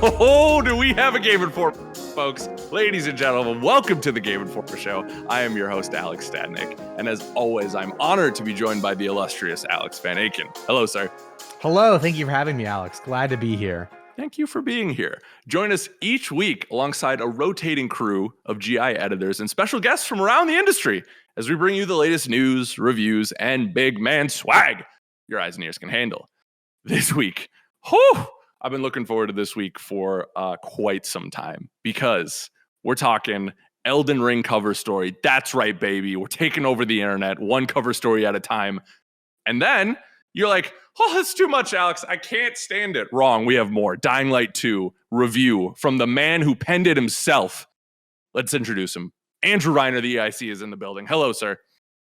Oh, do we have a Game Informer, folks? Ladies and gentlemen, welcome to the Game Informer Show. I am your host, Alex Stadnick, and as always, I'm honored to be joined by the illustrious Alex Van Aken. Hello, sir. Hello, thank you for having me, Alex. Glad to be here. Thank you for being here. Join us each week alongside a rotating crew of GI editors and special guests from around the industry as we bring you the latest news, reviews, and big man swag your eyes and ears can handle. This week, I've been looking forward to this week for quite some time because we're talking Elden Ring cover story. That's right, baby. We're taking over the internet, one cover story at a time. And then you're like, oh, that's too much, Alex. I can't stand it. Wrong. We have more. Dying Light 2 review from the man who penned it himself. Let's introduce him. Andrew Reiner, the EIC, is in the building. Hello, sir.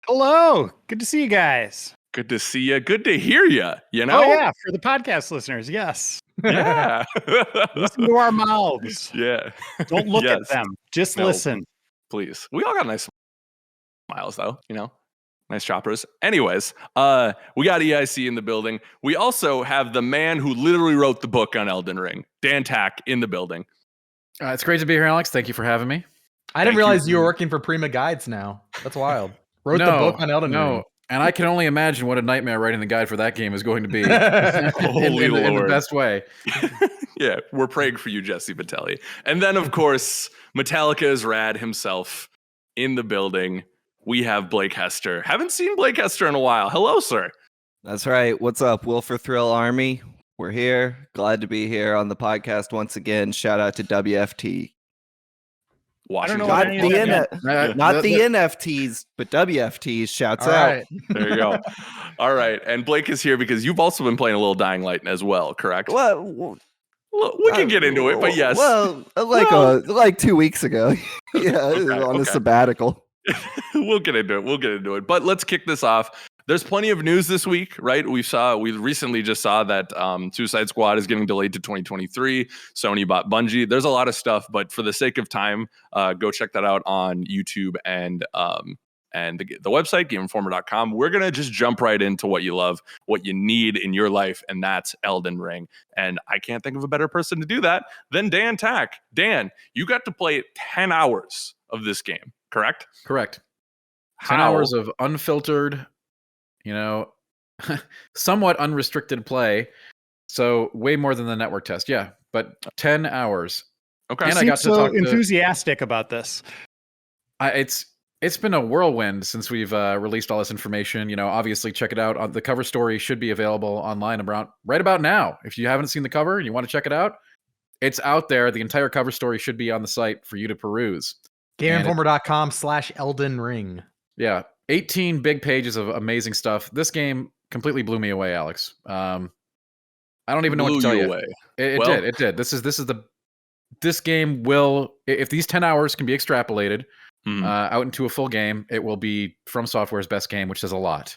Hello. Good to see you guys. Good to see you. Good to hear you. You know? Oh, yeah. For the podcast listeners. Yes. Yeah. Listen to our mouths. Yeah. Don't look at them. Just listen. Please. We all got nice smiles, though, you know? Nice choppers. Anyways, we got EIC in the building. We also have the man who literally wrote the book on Elden Ring, Dan Tack, in the building. It's great to be here, Alex. Thank you for having me. I didn't realize you were working for Prima Guides now. That's wild. Wrote the book on Elden Ring. And I can only imagine what a nightmare writing the guide for that game is going to be. Holy in Lord. the best way. Yeah, we're praying for you, Jesse Vitelli. And then, of course, Metallica is rad himself in the building. We have Blake Hester. Haven't seen Blake Hester in a while. Hello, sir. That's right. What's up, Will for Thrill Army? We're here. Glad to be here on the podcast once again. Shout out to WFT. Washington. Not the NFTs, but WFTs. Shouts out. Right. There you go. All right. And Blake is here because you've also been playing a little Dying Light as well, correct? Well, we can get into it, but yes. Well, like 2 weeks ago. Yeah, on a sabbatical. We'll get into it. But let's kick this off. There's plenty of news this week, right? We recently just saw that Suicide Squad is getting delayed to 2023. Sony bought Bungie. There's a lot of stuff, but for the sake of time, go check that out on YouTube and the website, GameInformer.com. We're going to just jump right into what you love, what you need in your life, and that's Elden Ring. And I can't think of a better person to do that than Dan Tack. Dan, you got to play 10 hours of this game, correct? Correct. 10 hours of unfiltered, somewhat unrestricted play. So way more than the network test. Yeah, but 10 hours. Okay. And I got to talk enthusiastic about this. It's been a whirlwind since we've released all this information. Obviously check it out. The cover story should be available online right about now. If you haven't seen the cover and you want to check it out, it's out there. The entire cover story should be on the site for you to peruse. GameInformer.com/Elden Ring. Yeah. 18 big pages of amazing stuff. This game completely blew me away, Alex. I don't even know what to tell you. It did. This game will, if these 10 hours can be extrapolated out into a full game, it will be From Software's best game, which is a lot.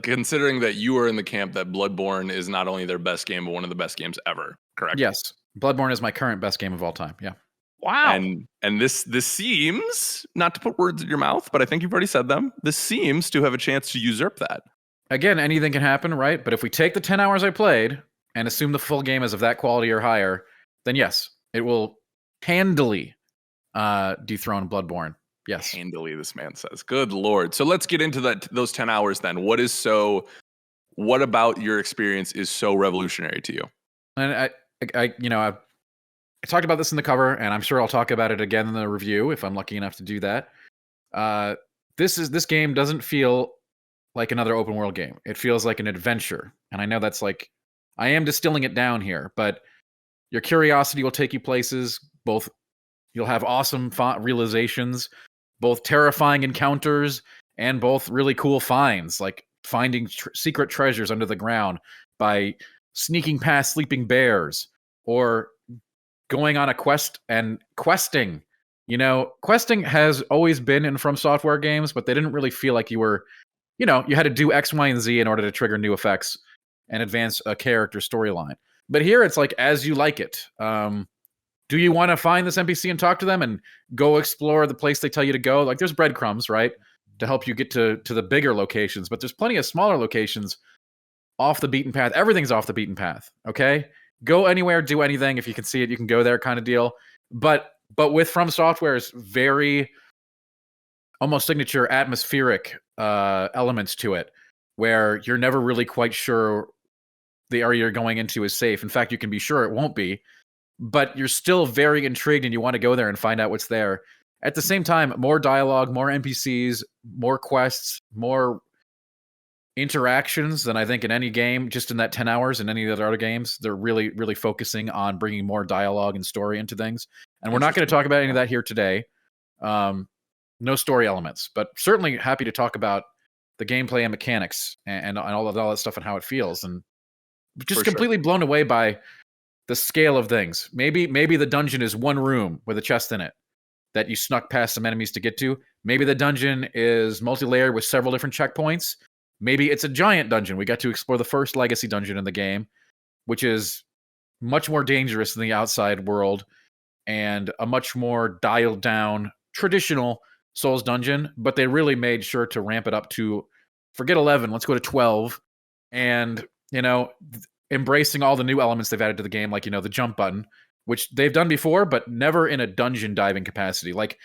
Considering that you are in the camp that Bloodborne is not only their best game, but one of the best games ever, correct? Yes. Bloodborne is my current best game of all time. Yeah. Wow. And this seems, not to put words in your mouth, but I think you've already said them. This seems to have a chance to usurp that. Again, anything can happen, right? But if we take the 10 hours I played and assume the full game is of that quality or higher, then yes, it will handily dethrone Bloodborne. Yes. Handily, this man says. Good Lord. So let's get into those 10 hours then. What about your experience is so revolutionary to you? And I talked about this in the cover, and I'm sure I'll talk about it again in the review if I'm lucky enough to do that. This game doesn't feel like another open world game. It feels like an adventure. And I know that's I am distilling it down here, but your curiosity will take you places. You'll have awesome realizations, both terrifying encounters and both really cool finds, like finding secret treasures under the ground by sneaking past sleeping bears or going on a quest and questing. Questing has always been in From Software games, but they didn't really feel like you were, you had to do X, Y, and Z in order to trigger new effects and advance a character storyline. But here it's like as you like it. Do you want to find this NPC and talk to them and go explore the place they tell you to go? Like there's breadcrumbs, right, to help you get to the bigger locations, but there's plenty of smaller locations off the beaten path. Everything's off the beaten path. Okay, go anywhere, do anything. If you can see it, you can go there, kind of deal. But with From Software's very almost signature atmospheric elements to it, where you're never really quite sure the area you're going into is safe. In fact, you can be sure it won't be, but you're still very intrigued and you want to go there and find out what's there. At the same time, more dialogue, more NPCs, more quests, more interactions than I think in any game, just in that 10 hours in any of the other games. They're really, really focusing on bringing more dialogue and story into things. And we're not going to talk about any of that here today. No story elements, but certainly happy to talk about the gameplay and mechanics and all that stuff and how it feels. And just completely blown away by the scale of things. Maybe the dungeon is one room with a chest in it that you snuck past some enemies to get to. Maybe the dungeon is multi-layered with several different checkpoints. Maybe it's a giant dungeon. We got to explore the first legacy dungeon in the game, which is much more dangerous than the outside world and a much more dialed down traditional Souls dungeon, but they really made sure to ramp it up to, forget 11, let's go to 12. And, embracing all the new elements they've added to the game, like, the jump button, which they've done before, but never in a dungeon diving capacity. Like,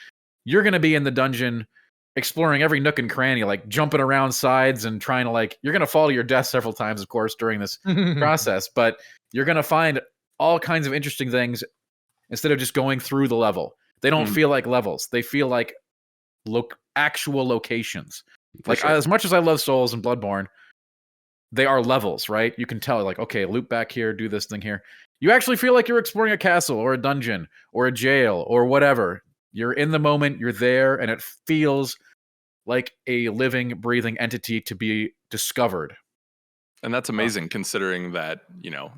you're going to be in the dungeon exploring every nook and cranny, like jumping around sides and trying to, you're going to fall to your death several times, of course, during this process, but you're going to find all kinds of interesting things instead of just going through the level. They don't feel like levels. They feel like actual locations. As much as I love Souls and Bloodborne, they are levels, right? You can tell, okay, loop back here, do this thing here. You actually feel like you're exploring a castle or a dungeon or a jail or whatever. You're in the moment, you're there, and it feels like a living, breathing entity to be discovered. And that's amazing considering that,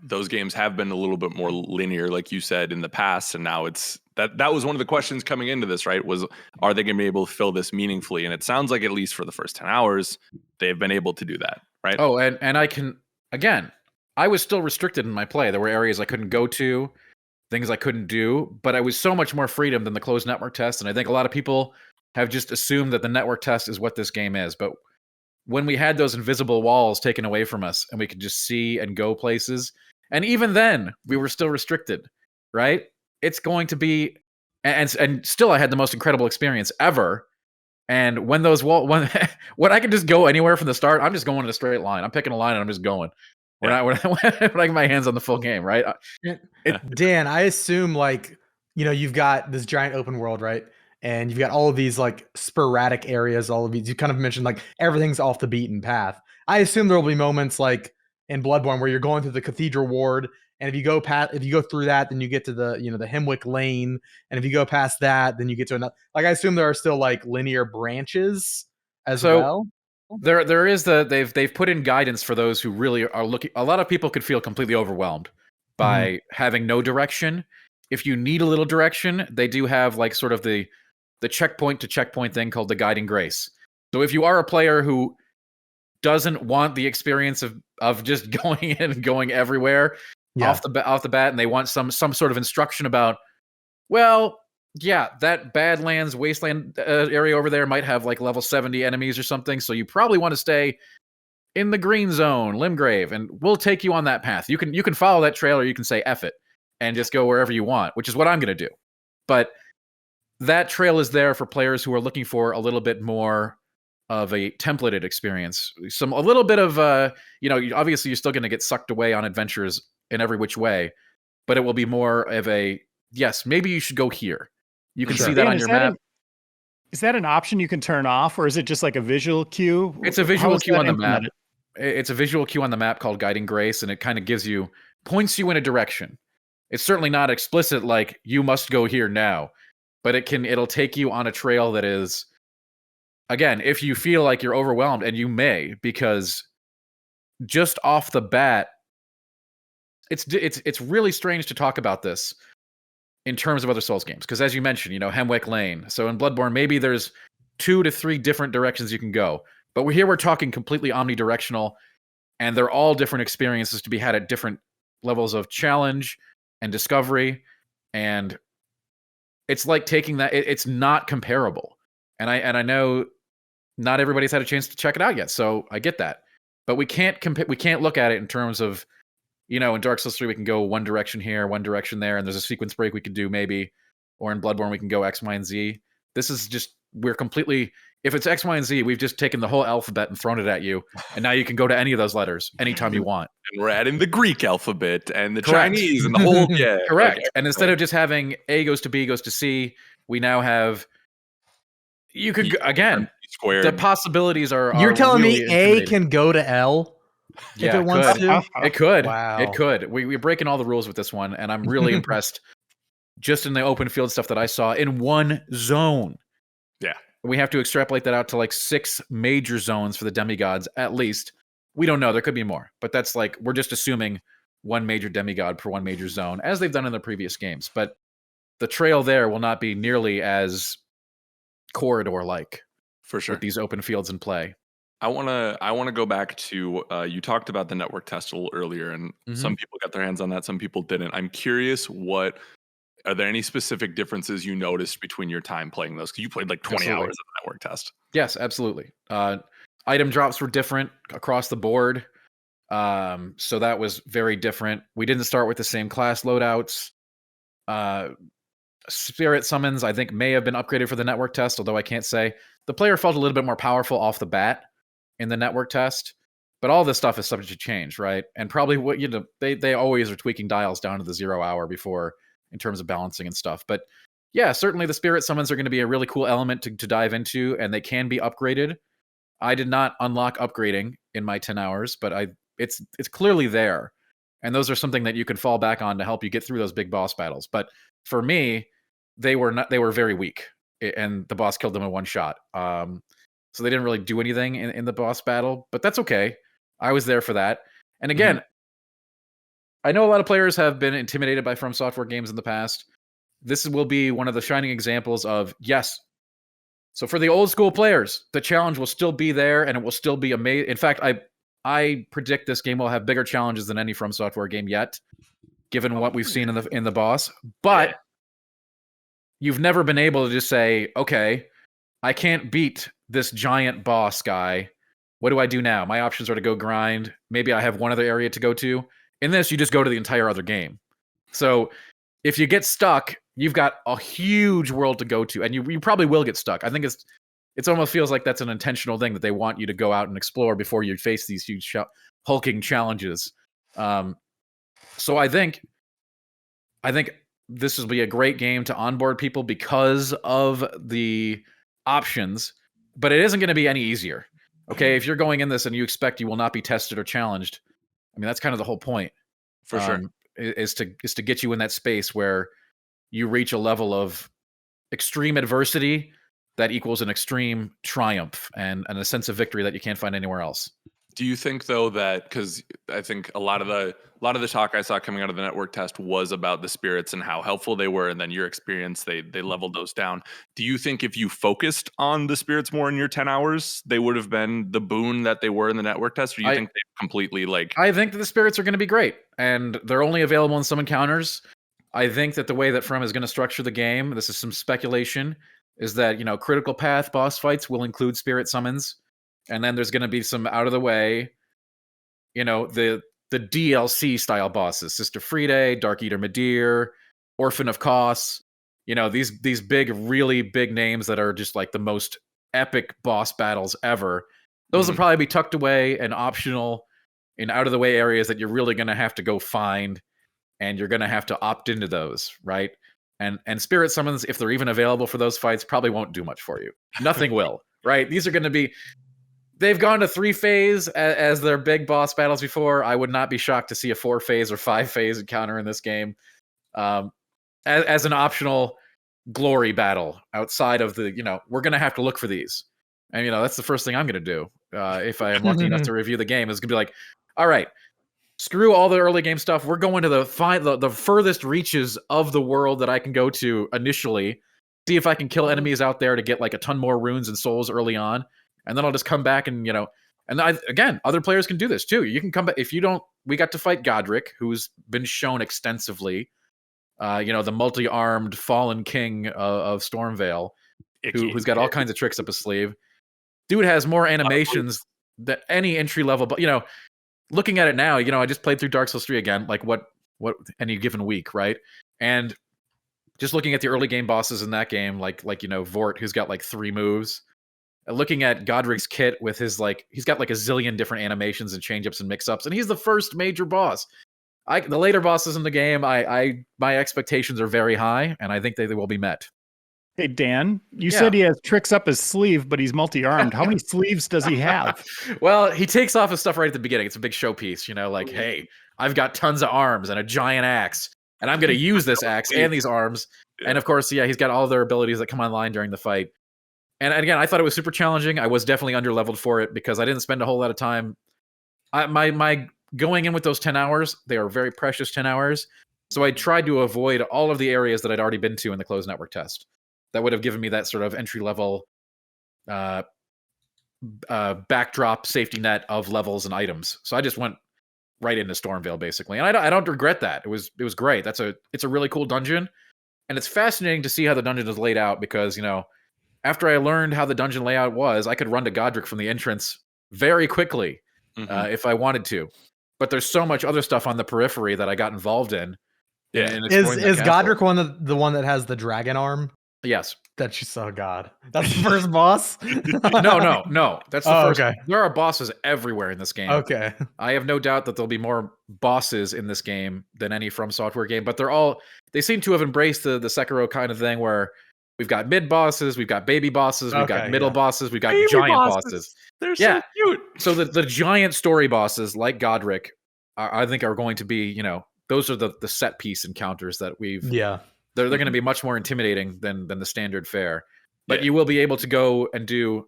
those games have been a little bit more linear, like you said, in the past. And now it's that was one of the questions coming into this, right? Was, are they going to be able to fill this meaningfully? And it sounds like, at least for the first 10 hours, they've been able to do that, right? Oh, and I can, again, I was still restricted in my play. There were areas I couldn't go to, things I couldn't do, but I was so much more freedom than the closed network test. And I think a lot of people have just assumed that the network test is what this game is. But when we had those invisible walls taken away from us and we could just see and go places, and even then we were still restricted, right? It's going to be, and still I had the most incredible experience ever. And when those when I can just go anywhere from the start, I'm just going in a straight line. I'm picking a line and I'm just going. When I get my hands on the full game, right? Dan, I assume you've got this giant open world, right? And you've got all of these sporadic areas, all of these, you kind of mentioned everything's off the beaten path. I assume there will be moments like in Bloodborne where you're going through the cathedral ward, and if you go through that, then you get to the the Hemwick Lane, and if you go past that, then you get to another. I assume there are still linear branches as well. There is they've put in guidance for those who really are looking. A lot of people could feel completely overwhelmed by having no direction. If you need a little direction, they do have sort of the checkpoint to checkpoint thing called the Guiding Grace. So if you are a player who doesn't want the experience of just going in and going everywhere off the bat, and they want some sort of instruction about, well, yeah, that Badlands wasteland area over there might have level 70 enemies or something, so you probably want to stay in the green zone, Limgrave, and we'll take you on that path. You can follow that trail, or you can say F it and just go wherever you want, which is what I'm going to do. But that trail is there for players who are looking for a little bit more of a templated experience. A little bit of, obviously you're still going to get sucked away on adventures in every which way, but it will be more of a, yes, maybe you should go here. You can see that on your map. Is that an option you can turn off, or is it just a visual cue? It's a visual cue on the map. It's a visual cue on the map called Guiding Grace, and it kind of points you in a direction. It's certainly not explicit you must go here now, but it'll take you on a trail that is, again, if you feel like you're overwhelmed, and you may, because just off the bat, it's really strange to talk about this in terms of other Souls games, because as you mentioned, Hemwick Lane. So in Bloodborne, maybe there's 2 to 3 different directions you can go, but we're talking completely omnidirectional, and they're all different experiences to be had at different levels of challenge and discovery, and it's like taking that. It's not comparable, and I know not everybody's had a chance to check it out yet, so I get that. but we can't we can't look at it in terms of, in Dark Souls 3 we can go one direction here, one direction there, and there's a sequence break we could do maybe, or in Bloodborne we can go X, Y, and Z. This is just, we're completely, if it's X, Y, and Z, we've just taken the whole alphabet and thrown it at you, and now you can go to any of those letters anytime you want. And we're adding the Greek alphabet and the Correct. Chinese and the whole Correct. And instead of just having A goes to B goes to C, we now have, you could again, squared. the possibilities are. You're telling really me A can go to L if it wants to? It could. Wow. It could. We're breaking all the rules with this one, and I'm really impressed. Just in the open field stuff that I saw in one zone. Yeah. We have to extrapolate that out to like 6 major zones for the demigods, at least. We don't know. There could be more. But that's like, we're just assuming one major demigod per one major zone, as they've done in the previous games. But the trail there will not be nearly as corridor-like For sure. with these open fields in play. I wanna go back to you talked about the network test a little earlier, and some people got their hands on that, some people didn't. I'm curious, are there any specific differences you noticed between your time playing those? Because you played like 20 Absolutely. hours of the network test. Yes, absolutely. Item drops were different across the board. So that was very different. We didn't start with the same class loadouts. Spirit summons, I think, may have been upgraded for the network test, although I can't say. The player felt a little bit more powerful off the bat in the network test. But all this stuff is subject to change, right? And probably what they always are tweaking dials down to the 0 hour before, in terms of balancing and stuff. But yeah, certainly the spirit summons are going to be a really cool element to dive into, and they can be upgraded. I did not unlock upgrading in my 10 hours, but it's clearly there. And those are something that you can fall back on to help you get through those big boss battles. But for me, they were very weak, and the boss killed them in one shot. So they didn't really do anything in the boss battle, but that's okay. I was there for that. And again, I know a lot of players have been intimidated by From Software games in the past. This will be one of the shining examples of, yes. So for the old school players, the challenge will still be there, and it will still be amazing. In fact, I predict this game will have bigger challenges than any From Software game yet, given what we've seen in the boss. But you've never been able to just say, okay, I can't beat this giant boss guy. What do I do now? My options are to go grind. Maybe I have one other area to go to. In this, you just go to the entire other game. So if you get stuck, you've got a huge world to go to, and you probably will get stuck. I think it almost feels like that's an intentional thing that they want you to go out and explore before you face these huge hulking challenges. So I think this will be a great game to onboard people because of the options, but it isn't going to be any easier. Okay, if you're going in this and you expect you will not be tested or challenged, I mean, that's kind of the whole point. For sure. Is to get you in that space where you reach a level of extreme adversity that equals an extreme triumph and a sense of victory that you can't find anywhere else. Do you think though that, because I think a lot of the talk I saw coming out of the network test was about the spirits and how helpful they were, and then your experience, they leveled those down. Do you think if you focused on the spirits more in your 10 hours, they would have been the boon that they were in the network test? Or do you think they completely I think that the spirits are going to be great, and they're only available in some encounters. I think that the way that From is going to structure the game, this is some speculation, is that, critical path boss fights will include spirit summons. And then there's going to be some out of the way, the DLC style bosses, Sister Friede, Dark Eater Midir, Orphan of Kos, these big, really big names that are just like the most epic boss battles ever. Those will probably be tucked away and optional in out of the way areas that you're really going to have to go find, and you're going to have to opt into those, right? And spirit summons, if they're even available for those fights, probably won't do much for you. Nothing will, right? These are going to be... They've gone to 3-phase as their big boss battles before. I would not be shocked to see a 4-phase or 5-phase encounter in this game as an optional glory battle outside of the, we're going to have to look for these. And, that's the first thing I'm going to do if I am lucky enough to review the game, is going to be like, all right, screw all the early game stuff. We're going to the furthest reaches of the world that I can go to initially, see if I can kill enemies out there to get like a ton more runes and souls early on. And then I'll just come back and, again, other players can do this too. You can come back if you don't. We got to fight Godric, who's been shown extensively, the multi-armed fallen king of Stormvale, who's got all kinds of tricks up his sleeve. Dude has more animations that any entry level, but looking at it now, I just played through Dark Souls 3 again, like what any given week, right? And just looking at the early game bosses in that game, like Vort, who's got like 3 moves. Looking at Godric's kit with his he's got like a zillion different animations and change-ups and mix-ups, and he's the first major boss. The later bosses in the game, my expectations are very high, and I think they will be met. Hey, Dan, you said he has tricks up his sleeve, but he's multi-armed. How many sleeves does he have? Well, he takes off his stuff right at the beginning. It's a big showpiece, like, hey, I've got tons of arms and a giant axe, and I'm going to use this axe and these arms. And of course, he's got all their abilities that come online during the fight. And again, I thought it was super challenging. I was definitely underleveled for it because I didn't spend a whole lot of time. My going in with those 10 hours, they are very precious 10 hours. So I tried to avoid all of the areas that I'd already been to in the closed network test. That would have given me that sort of entry level backdrop safety net of levels and items. So I just went right into Stormvale basically, and I don't regret that. It was great. It's a really cool dungeon, and it's fascinating to see how the dungeon is laid out because after I learned how the dungeon layout was, I could run to Godric from the entrance very quickly if I wanted to. But there's so much other stuff on the periphery that I got involved in. Yeah. Is Godric the one that has the dragon arm? Yes. That you saw God. That's the first boss? No. That's the first. Okay. There are bosses everywhere in this game. Okay. I have no doubt that there'll be more bosses in this game than any From Software game, but they seem to have embraced the Sekiro kind of thing where we've got mid bosses, we've got baby bosses, we've got middle bosses, we've got baby giant bosses. They're so cute. So the giant story bosses like Godric, I think are going to be, those are the set piece encounters that we've. Yeah. They're going to be much more intimidating than the standard fare. But you will be able to go and do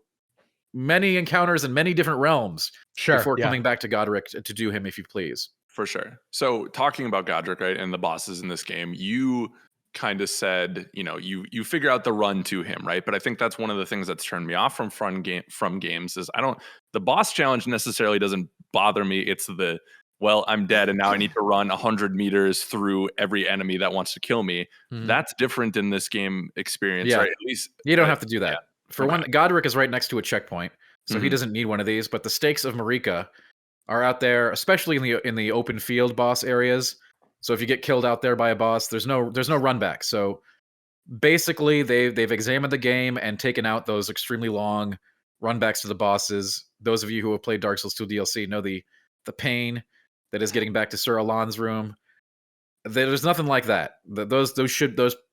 many encounters in many different realms before coming back to Godric to do him if you please. For sure. So talking about Godric, right, and the bosses in this game, you kind of said, you figure out the run to him, right? But I think that's one of the things that's turned me off from games is the boss challenge necessarily doesn't bother me. It's I'm dead and now I need to run 100 meters through every enemy that wants to kill me. Mm-hmm. That's different in this game experience, right? At least you don't have to do that. Yeah. For one, Godric is right next to a checkpoint, so he doesn't need one of these. But the stakes of Marika are out there, especially in the open field boss areas. So if you get killed out there by a boss, there's no run back. So basically, they've examined the game and taken out those extremely long run backs to the bosses. Those of you who have played Dark Souls 2 DLC know the pain that is getting back to Sir Alan's room. There's nothing like that. Those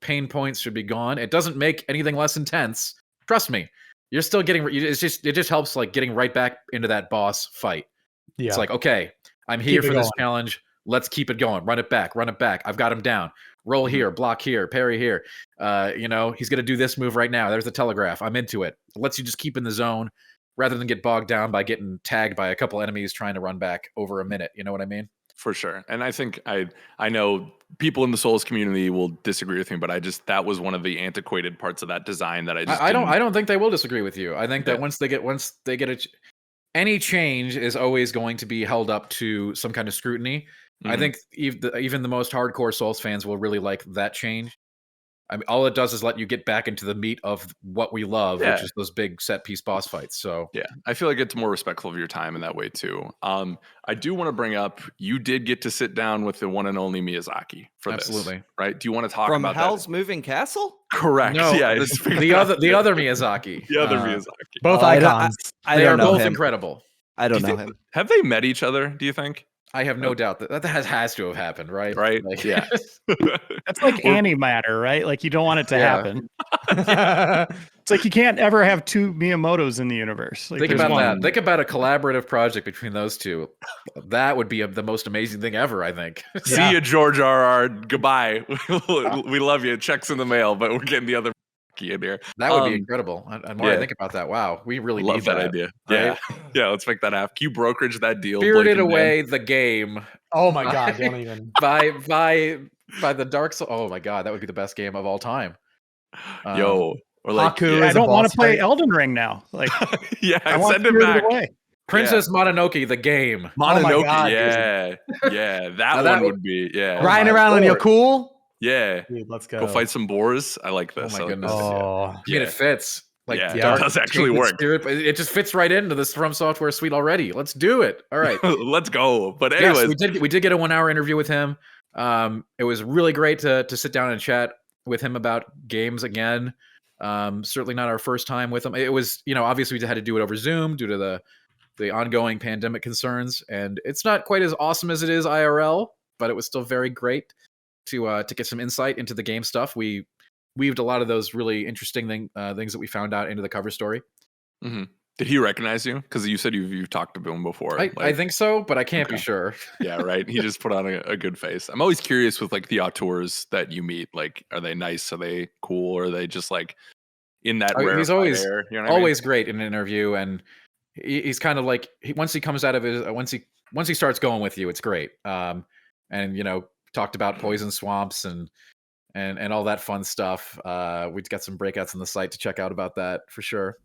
pain points should be gone. It doesn't make anything less intense. Trust me. You're still getting. It just helps like getting right back into that boss fight. Yeah. It's like, okay, I'm here for this challenge. Let's keep it going. Run it back. I've got him down. Roll here, block here, parry here. He's gonna do this move right now. There's the telegraph. I'm into it. It lets you just keep in the zone, rather than get bogged down by getting tagged by a couple enemies trying to run back over a minute. You know what I mean? For sure. And I think I know people in the Souls community will disagree with me, but that was one of the antiquated parts of that design that I don't think they will disagree with you. I think that once they get any change is always going to be held up to some kind of scrutiny. Mm-hmm. I think even the most hardcore Souls fans will really like that change. I mean, all it does is let you get back into the meat of what we love, which is those big set piece boss fights. So I feel like it's more respectful of your time in that way too. I do want to bring up, you did get to sit down with the one and only Miyazaki for this, right? Do you want to talk about Hell's Moving Castle? Correct. No, the other Miyazaki. The other Miyazaki. Both icons. They are both incredible. I don't know him. Have they met each other, do you think? I have no doubt that has to have happened, right? Right. Like, yeah. That's like antimatter, right? Like you don't want it to happen. It's like you can't ever have two Miyamotos in the universe. Like, think about that. Think about a collaborative project between those two. That would be the most amazing thing ever, I think. See you, George R.R. Goodbye. We love you. Checks in the mail, but we're getting the other in here. That would be incredible. And more I think about that, wow, we really love need that idea. Right? Yeah, let's make that happen. Can you brokerage that deal? Spirited Away the game. Oh my god, don't even. by the Dark Souls. Oh my god, that would be the best game of all time. Or like Haku I don't want to play Elden Ring now. Like I want send it back. Away. Princess Mononoke the game. Mononoke, God, that one would be riding around on your cool. Yeah. Dude, let's go. Go fight some boars. I like this. Oh my goodness. Oh. I mean, it fits. like Yeah, it dark, does actually tainted work. Spirit, but it just fits right into this From Software suite already. Let's do it. All right. Let's go. But Yes, anyways, we did get a 1 hour interview with him. It was really great to sit down and chat with him about games again. Certainly not our first time with him. It was, obviously we had to do it over Zoom due to the ongoing pandemic concerns, and it's not quite as awesome as it is IRL, but it was still very great to get some insight into the game stuff. We weaved a lot of those really interesting things that we found out into the cover story. mm-hmm. Did he recognize you? Because you said you've talked to him before. I think so, but I can't be sure. Yeah, right. He just put on a good face. I'm always curious with like the auteurs that you meet. Like, are they nice? Are they cool? Or are they just like in that rarefied He's always air? You know what I mean? always great in an interview, and he's kind of like once he comes out of his once he starts going with you, it's great. And talked about poison swamps and all that fun stuff. We've got some breakouts on the site to check out about that for sure.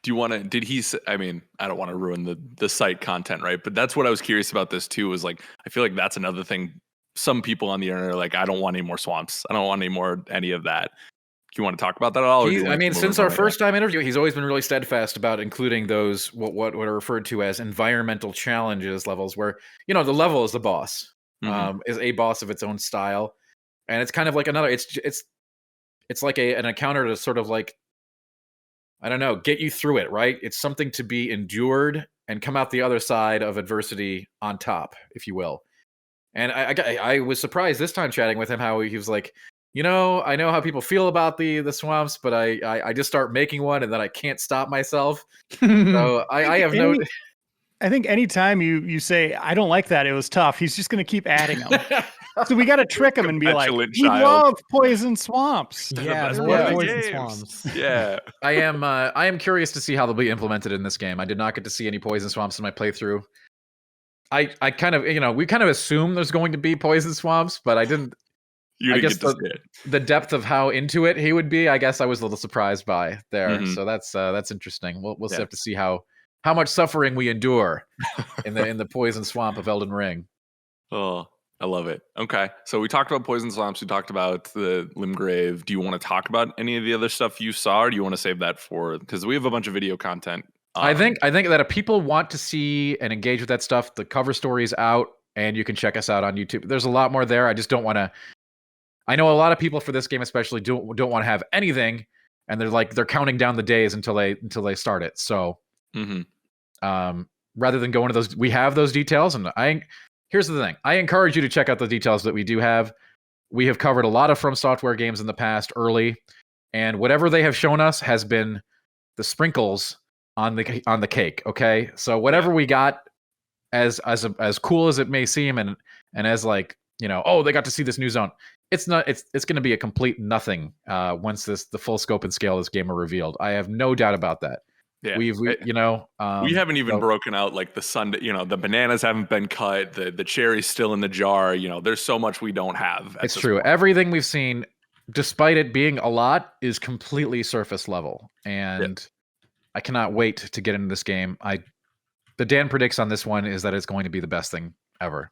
Do you want to, did he, I mean, I don't want to ruin the site content, right? But that's what I was curious about this too, is like, I feel like that's another thing. Some people on the internet are like, I don't want any more swamps. I don't want any of that. Do you want to talk about that at all? Since our first time interview, he's always been really steadfast about including those, what are referred to as environmental challenges levels, where, the level is the boss, is a boss of its own style. And it's kind of like it's like an encounter to sort of like, I don't know, get you through it, right? It's something to be endured and come out the other side of adversity on top, if you will. And I was surprised this time chatting with him how he was like, I know how people feel about the swamps, but I just start making one and then I can't stop myself. So I have no. I think anytime you say, I don't like that, it was tough, he's just going to keep adding them. So we got to trick him and be like, we love poison swamps. Yeah, poison swamps. Yeah. I am curious to see how they'll be implemented in this game. I did not get to see any poison swamps in my playthrough. I kind of, we kind of assumed there's going to be poison swamps, but I didn't. I guess the depth of how into it he would be, I guess I was a little surprised by there. Mm-hmm. So that's interesting. We'll have to see how much suffering we endure in the poison swamp of Elden Ring. Oh, I love it. Okay. So we talked about poison swamps. We talked about the Limgrave. Do you want to talk about any of the other stuff you saw, or do you want to save that for, because we have a bunch of video content. I think that if people want to see and engage with that stuff, the cover story is out and you can check us out on YouTube. There's a lot more there. I just don't want to, I know a lot of people for this game especially don't want to have anything, and they're counting down the days until they start it. So rather than go into those, we have those details, and here's the thing. I encourage you to check out the details that we do have. We have covered a lot of From Software games in the past early, and whatever they have shown us has been the sprinkles on the cake. Okay, so whatever we got, as cool as it may seem, and as like, oh, they got to see this new zone. It's not. It's going to be a complete nothing once the full scope and scale of this game are revealed. I have no doubt about that. Yeah, we haven't even broken out like the sundae. The bananas haven't been cut. The cherry's still in the jar. There's so much we don't have. It's true. Point. Everything we've seen, despite it being a lot, is completely surface level, and I cannot wait to get into this game. The Dan predicts on this one is that it's going to be the best thing ever.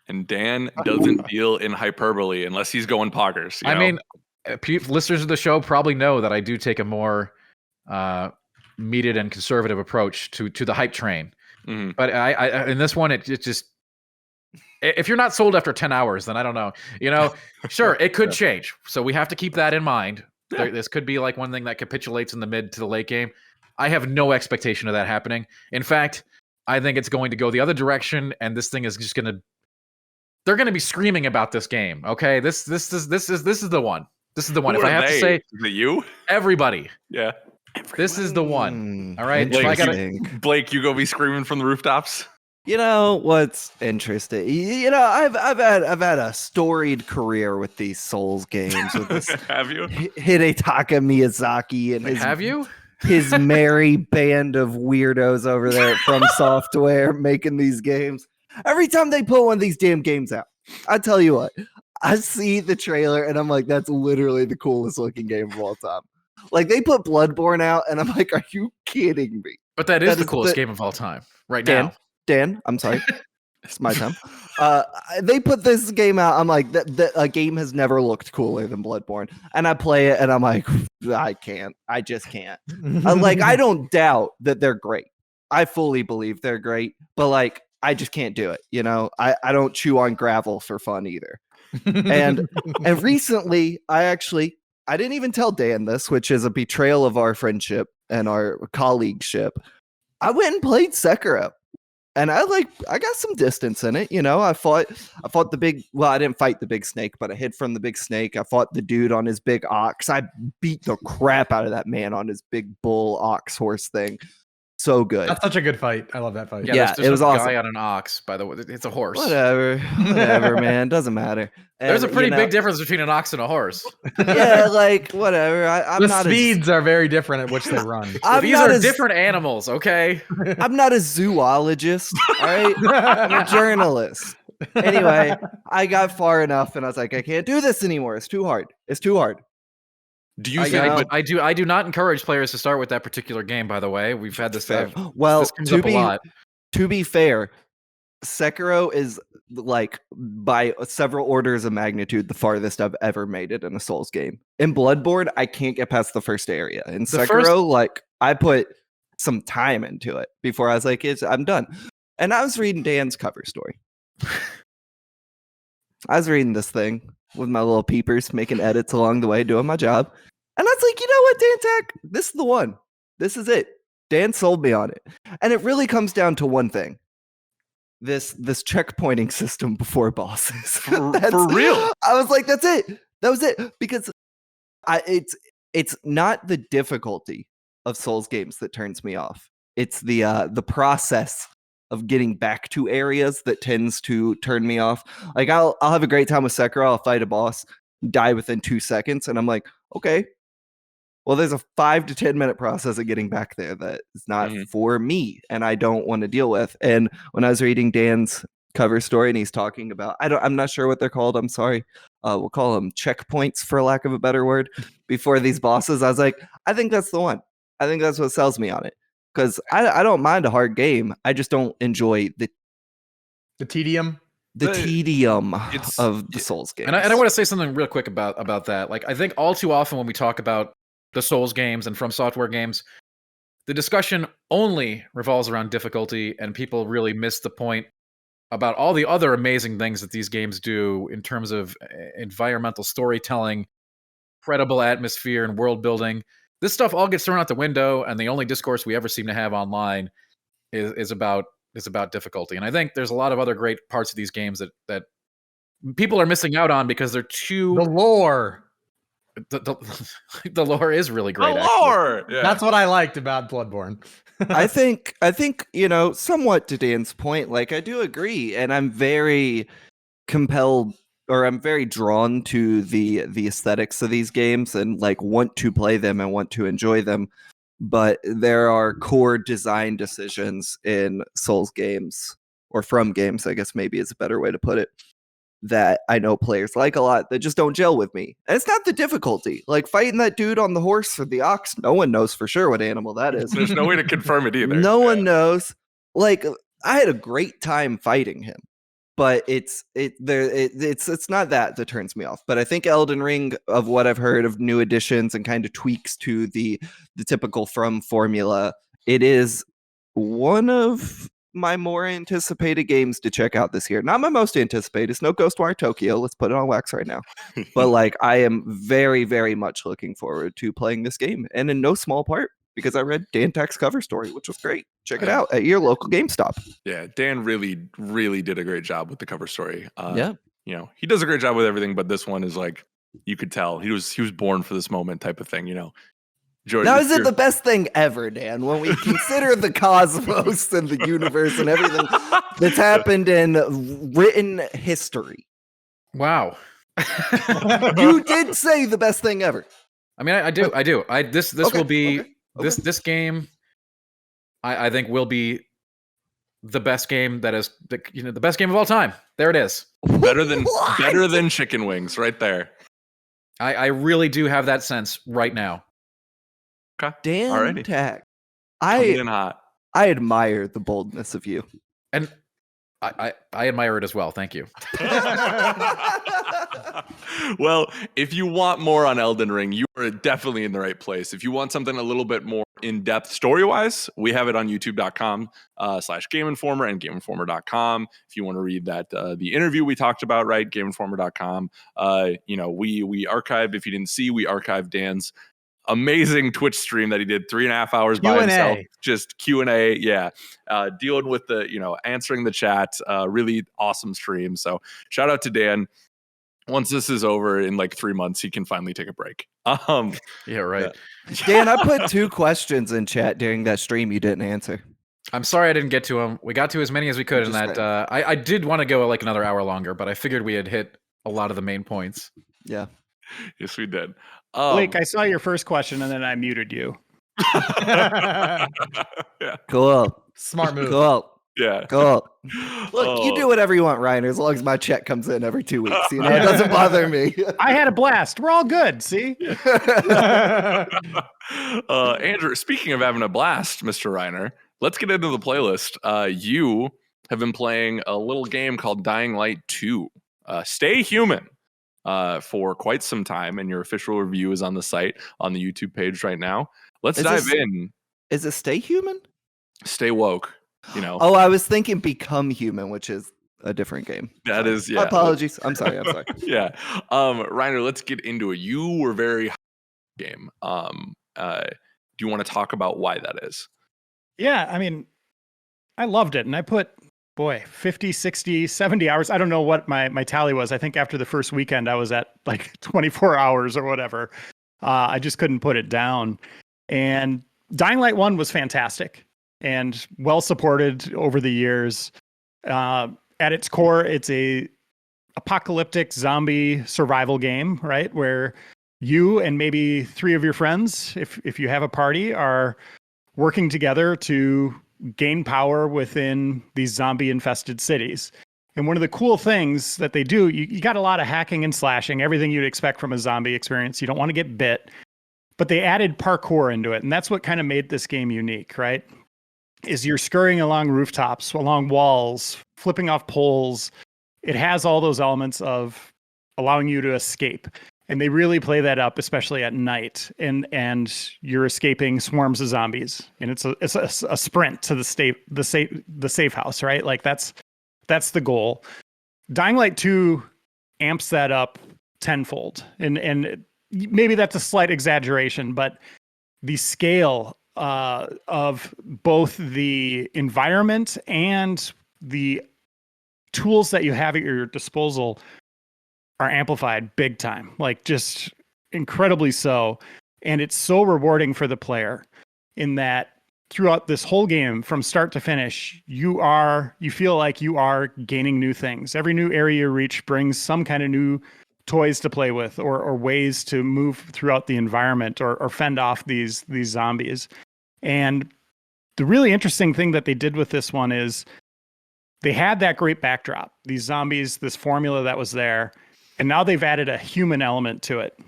And Dan doesn't deal in hyperbole unless he's going poggers. I mean, listeners of the show probably know that I do take a more meted and conservative approach to the hype train. Mm-hmm. But I in this one, it just, if you're not sold after 10 hours, then I don't know. Sure, it could change. So we have to keep that in mind. Yeah. This could be like one thing that capitulates in the mid to the late game. I have no expectation of that happening. In fact, I think it's going to go the other direction, and this thing is just going to. They're going to be screaming about this game. Okay, this is the one. This is the one. If I have to say, is it you? Everybody. Yeah. This is the one. All right. Blake, you go be screaming from the rooftops. What's interesting? I've had a storied career with these Souls games. With this have you? Hidetaka Miyazaki and have you? His merry band of weirdos over there From Software making these games. Every time they put one of these damn games out, I tell you what, I see the trailer and I'm like, that's literally the coolest looking game of all time. Like, they put Bloodborne out and I'm like, are you kidding me? But that is the coolest game of all time right now. Dan, I'm sorry. It's my time. They put this game out. I'm like, that a game has never looked cooler than Bloodborne. And I play it, and I'm like, I can't. I just can't. Like, I don't doubt that they're great. I fully believe they're great, but like, I just can't do it. You know, I don't chew on gravel for fun either. And recently, I didn't even tell Dan this, which is a betrayal of our friendship and our colleagueship. I went and played Sekiro. And I got some distance in it, you know. I fought the big. Well, I didn't fight the big snake, but I hid from the big snake. I fought the dude on his big ox. I beat the crap out of that man on his big bull ox horse thing. So good. That's such a good fight. I love that fight. Yeah, there's it was a awesome. guy on an ox, by the way. It's a horse. Whatever, man. Doesn't matter. And, There's a pretty big difference between an ox and a horse. Yeah, like whatever. I'm the not speeds are very different at which they run. These are different animals, okay? I'm not a zoologist, all right? I'm a journalist. Anyway, I got far enough, and I was like, I can't do this anymore. It's too hard. It's too hard. Do you think? But I do not encourage players to start with that particular game. By the way, we've had this. Well, this comes up a lot. To be fair, Sekiro is like by several orders of magnitude the farthest I've ever made it in a Souls game. In Bloodborne, I can't get past the first area. In Sekiro, like I put some time into it before I was like, I'm done. And I was reading Dan's cover story. I was reading this thing with my little peepers, making edits along the way, doing my job. And I was like, you know what, Dan Tech? This is the one. This is it. Dan sold me on it. And it really comes down to one thing. This checkpointing system before bosses. For real. I was like, that's it. That was it. Because it's not the difficulty of Souls games that turns me off. It's the process of getting back to areas that tends to turn me off. Like I'll have a great time with Sekiro. I'll fight a boss, die within 2 seconds, and I'm like, okay. Well, there's a 5 to 10 minute process of getting back there that is not for me, and I don't want to deal with. And when I was reading Dan's cover story, and he's talking about, I'm not sure what they're called. I'm sorry. We'll call them checkpoints, for lack of a better word, before these bosses. I was like, I think that's the one. I think that's what sells me on it. Because I don't mind a hard game. I just don't enjoy the tedium. The tedium of the Souls games. And I want to say something real quick about that. Like, I think all too often when we talk about the Souls games and From Software games, the discussion only revolves around difficulty, and people really miss the point about all the other amazing things that these games do in terms of environmental storytelling, incredible atmosphere, and world building. This stuff all gets thrown out the window, and the only discourse we ever seem to have online is about difficulty. And I think there's a lot of other great parts of these games that people are missing out on because they're too... The lore. The lore is really great. The lore! Yeah. That's what I liked about Bloodborne. I think, somewhat to Dan's point, like I do agree, and I'm very compelled, or I'm very drawn to the aesthetics of these games and like want to play them and want to enjoy them. But there are core design decisions in Souls games, or From games, I guess maybe is a better way to put it, that I know players like a lot that just don't gel with me. And it's not the difficulty. Like fighting that dude on the horse or the ox, no one knows for sure what animal that is. There's no way to confirm it either. No one knows. Like I had a great time fighting him, but it's not that turns me off. But I think Elden Ring, of what I've heard of new additions and kind of tweaks to the typical From formula, it is one of my more anticipated games to check out this year. Not my most anticipated. It's no Ghostwire Tokyo. Let's put it on wax right now. But like, I am very, very much looking forward to playing this game, and in no small part because I read Dan Tech's cover story, which was great. Check it out at your local GameStop. Yeah, Dan really, really did a great job with the cover story. Yeah, he does a great job with everything, but this one is like, you could tell he was born for this moment type of thing. Jordan, now, is it the best thing ever, Dan, when we consider the cosmos and the universe and everything that's happened in written history? Wow. You did say the best thing ever. I mean, I do. This will be this game. I think will be the best game that is the best game of all time. There it is. Better than chicken wings, right there. I really do have that sense right now. Okay. Dan Tech. I admire the boldness of you. And I admire it as well. Thank you. Well, if you want more on Elden Ring, you are definitely in the right place. If you want something a little bit more in-depth story-wise, we have it on youtube.com/Game Informer and GameInformer.com. If you want to read that, the interview we talked about, right, GameInformer.com. We archived, if you didn't see, we archived Dan's amazing Twitch stream that he did 3.5 hours by himself, just Q&A. Yeah. Dealing with the, answering the chat, really awesome stream. So shout out to Dan. Once this is over in like 3 months, he can finally take a break. Yeah, right. Dan, I put 2 questions in chat during that stream you didn't answer. I'm sorry I didn't get to them. We got to as many as we could in that. I did want to go like another hour longer, but I figured we had hit a lot of the main points. Yeah. Yes, we did. Blake, I saw your first question and then I muted you. Yeah. Cool. Smart move. Cool. Yeah. Cool. Look, you do whatever you want, Reiner, as long as my check comes in every 2 weeks. It doesn't bother me. I had a blast. We're all good. See? Andrew, speaking of having a blast, Mr. Reiner, let's get into the playlist. You have been playing a little game called Dying Light 2. Stay Human. For quite some time, and your official review is on the site on the YouTube page right now. Let's dive in. Is it Stay Human? Stay woke. Oh, I was thinking Become Human, which is a different game. That sorry. is, yeah. Apologies. I'm sorry. Yeah. Reiner, let's get into it. You were very high game. Do you want to talk about why that is? Yeah, I mean, I loved it, and I put 50, 60, 70 hours. I don't know what my tally was. I think after the first weekend, I was at like 24 hours or whatever. I just couldn't put it down. And Dying Light 1 was fantastic and well supported over the years. At its core, it's a apocalyptic zombie survival game, right? Where you and maybe 3 of your friends, if you have a party, are working together to gain power within these zombie infested cities. And one of the cool things that they do, you got a lot of hacking and slashing, everything you'd expect from a zombie experience. You don't want to get bit, but they added parkour into it. And that's what kind of made this game unique, right? Is you're scurrying along rooftops, along walls, flipping off poles. It has all those elements of allowing you to escape. And they really play that up, especially at night. And you're escaping swarms of zombies, and it's a sprint to the safe house, right? Like that's the goal. Dying Light 2 amps that up tenfold, and maybe that's a slight exaggeration, but the scale of both the environment and the tools that you have at your disposal are amplified big time, like just incredibly so. And it's so rewarding for the player in that throughout this whole game, from start to finish, you feel like you are gaining new things. Every new area you reach brings some kind of new toys to play with, or ways to move throughout the environment, or fend off these zombies. And the really interesting thing that they did with this one is they had that great backdrop, these zombies, this formula that was there. And now they've added a human element to it.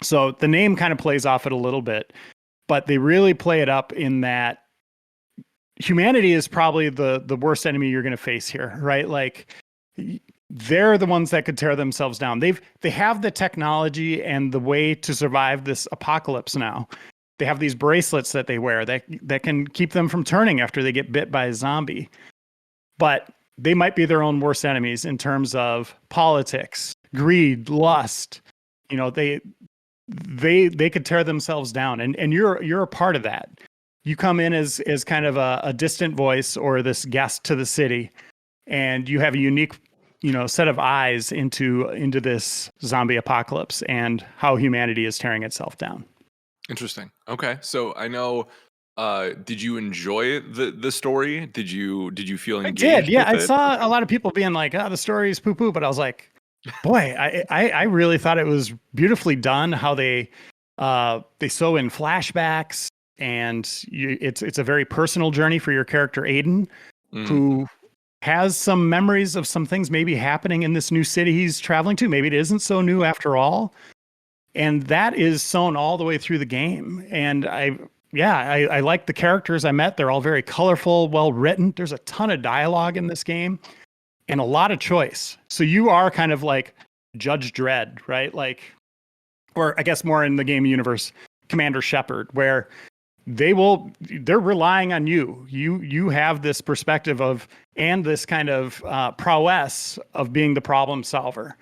So the name kind of plays off it a little bit, but they really play it up in that humanity is probably the worst enemy you're going to face here, right? Like they're the ones that could tear themselves down. They have the technology and the way to survive this apocalypse now. They have these bracelets that they wear that can keep them from turning after they get bit by a zombie. But they might be their own worst enemies in terms of politics, greed, lust. They could tear themselves down, and you're a part of that. You come in as kind of a distant voice or this guest to the city, and you have a unique set of eyes into this zombie apocalypse and how humanity is tearing itself down. Interesting. Okay, so I know. Did you enjoy the story? Did you feel engaged? I did. Yeah, with I it? saw a lot of people being like, "Oh, the story is poo-poo," but I was like, "Boy, I really thought it was beautifully done. How they sew in flashbacks, and it's a very personal journey for your character Aiden, who has some memories of some things maybe happening in this new city he's traveling to. Maybe it isn't so new after all." And that is sewn all the way through the game. And yeah, I like the characters I met. They're all very colorful, well written. There's a ton of dialogue in this game and a lot of choice. So you are kind of like Judge Dredd, right? Like, or I guess more in the game universe, Commander Shepard, where they're relying on you. You have this perspective of, and this kind of prowess of being the problem solver.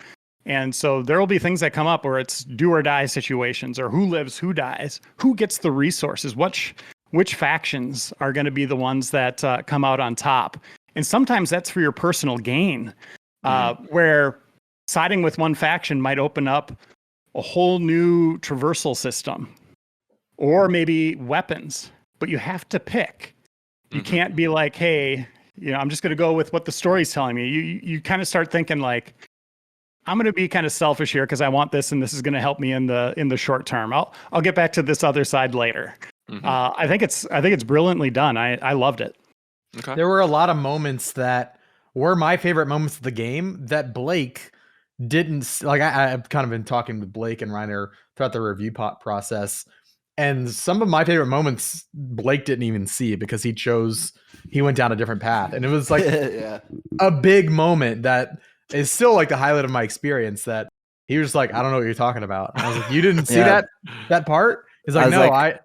And so there will be things that come up where it's do or die situations, or who lives, who dies, who gets the resources, which factions are going to be the ones that come out on top. And sometimes that's for your personal gain, where siding with one faction might open up a whole new traversal system, or maybe weapons, but you have to pick. You can't be like, hey, I'm just going to go with what the story's telling me. You kind of start thinking like, I'm going to be kind of selfish here because I want this, and this is going to help me in the short term. I'll get back to this other side later. I think it's brilliantly done. I loved it. Okay. There were a lot of moments that were my favorite moments of the game that Blake didn't like. I've kind of been talking with Blake and Reiner throughout the review process, and some of my favorite moments Blake didn't even see because he went down a different path, and it was like a big moment that is still like the highlight of my experience. That he was like, I don't know what you're talking about. And I was like, you didn't see that part? He's like, no,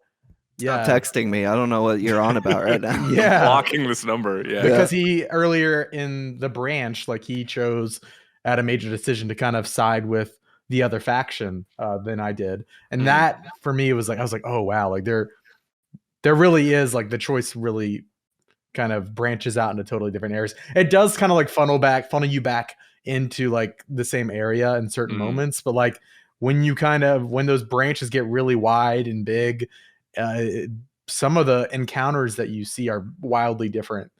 Stop texting me. I don't know what you're on about right now. Blocking this number. Yeah. Because he earlier in the branch, like he chose at a major decision to kind of side with the other faction than I did. And that for me was like, I was like, oh wow, like there really is like the choice really kind of branches out into totally different areas. It does kind of like funnel you back into like the same area in certain moments, but like when those branches get really wide and big, some of the encounters that you see are wildly different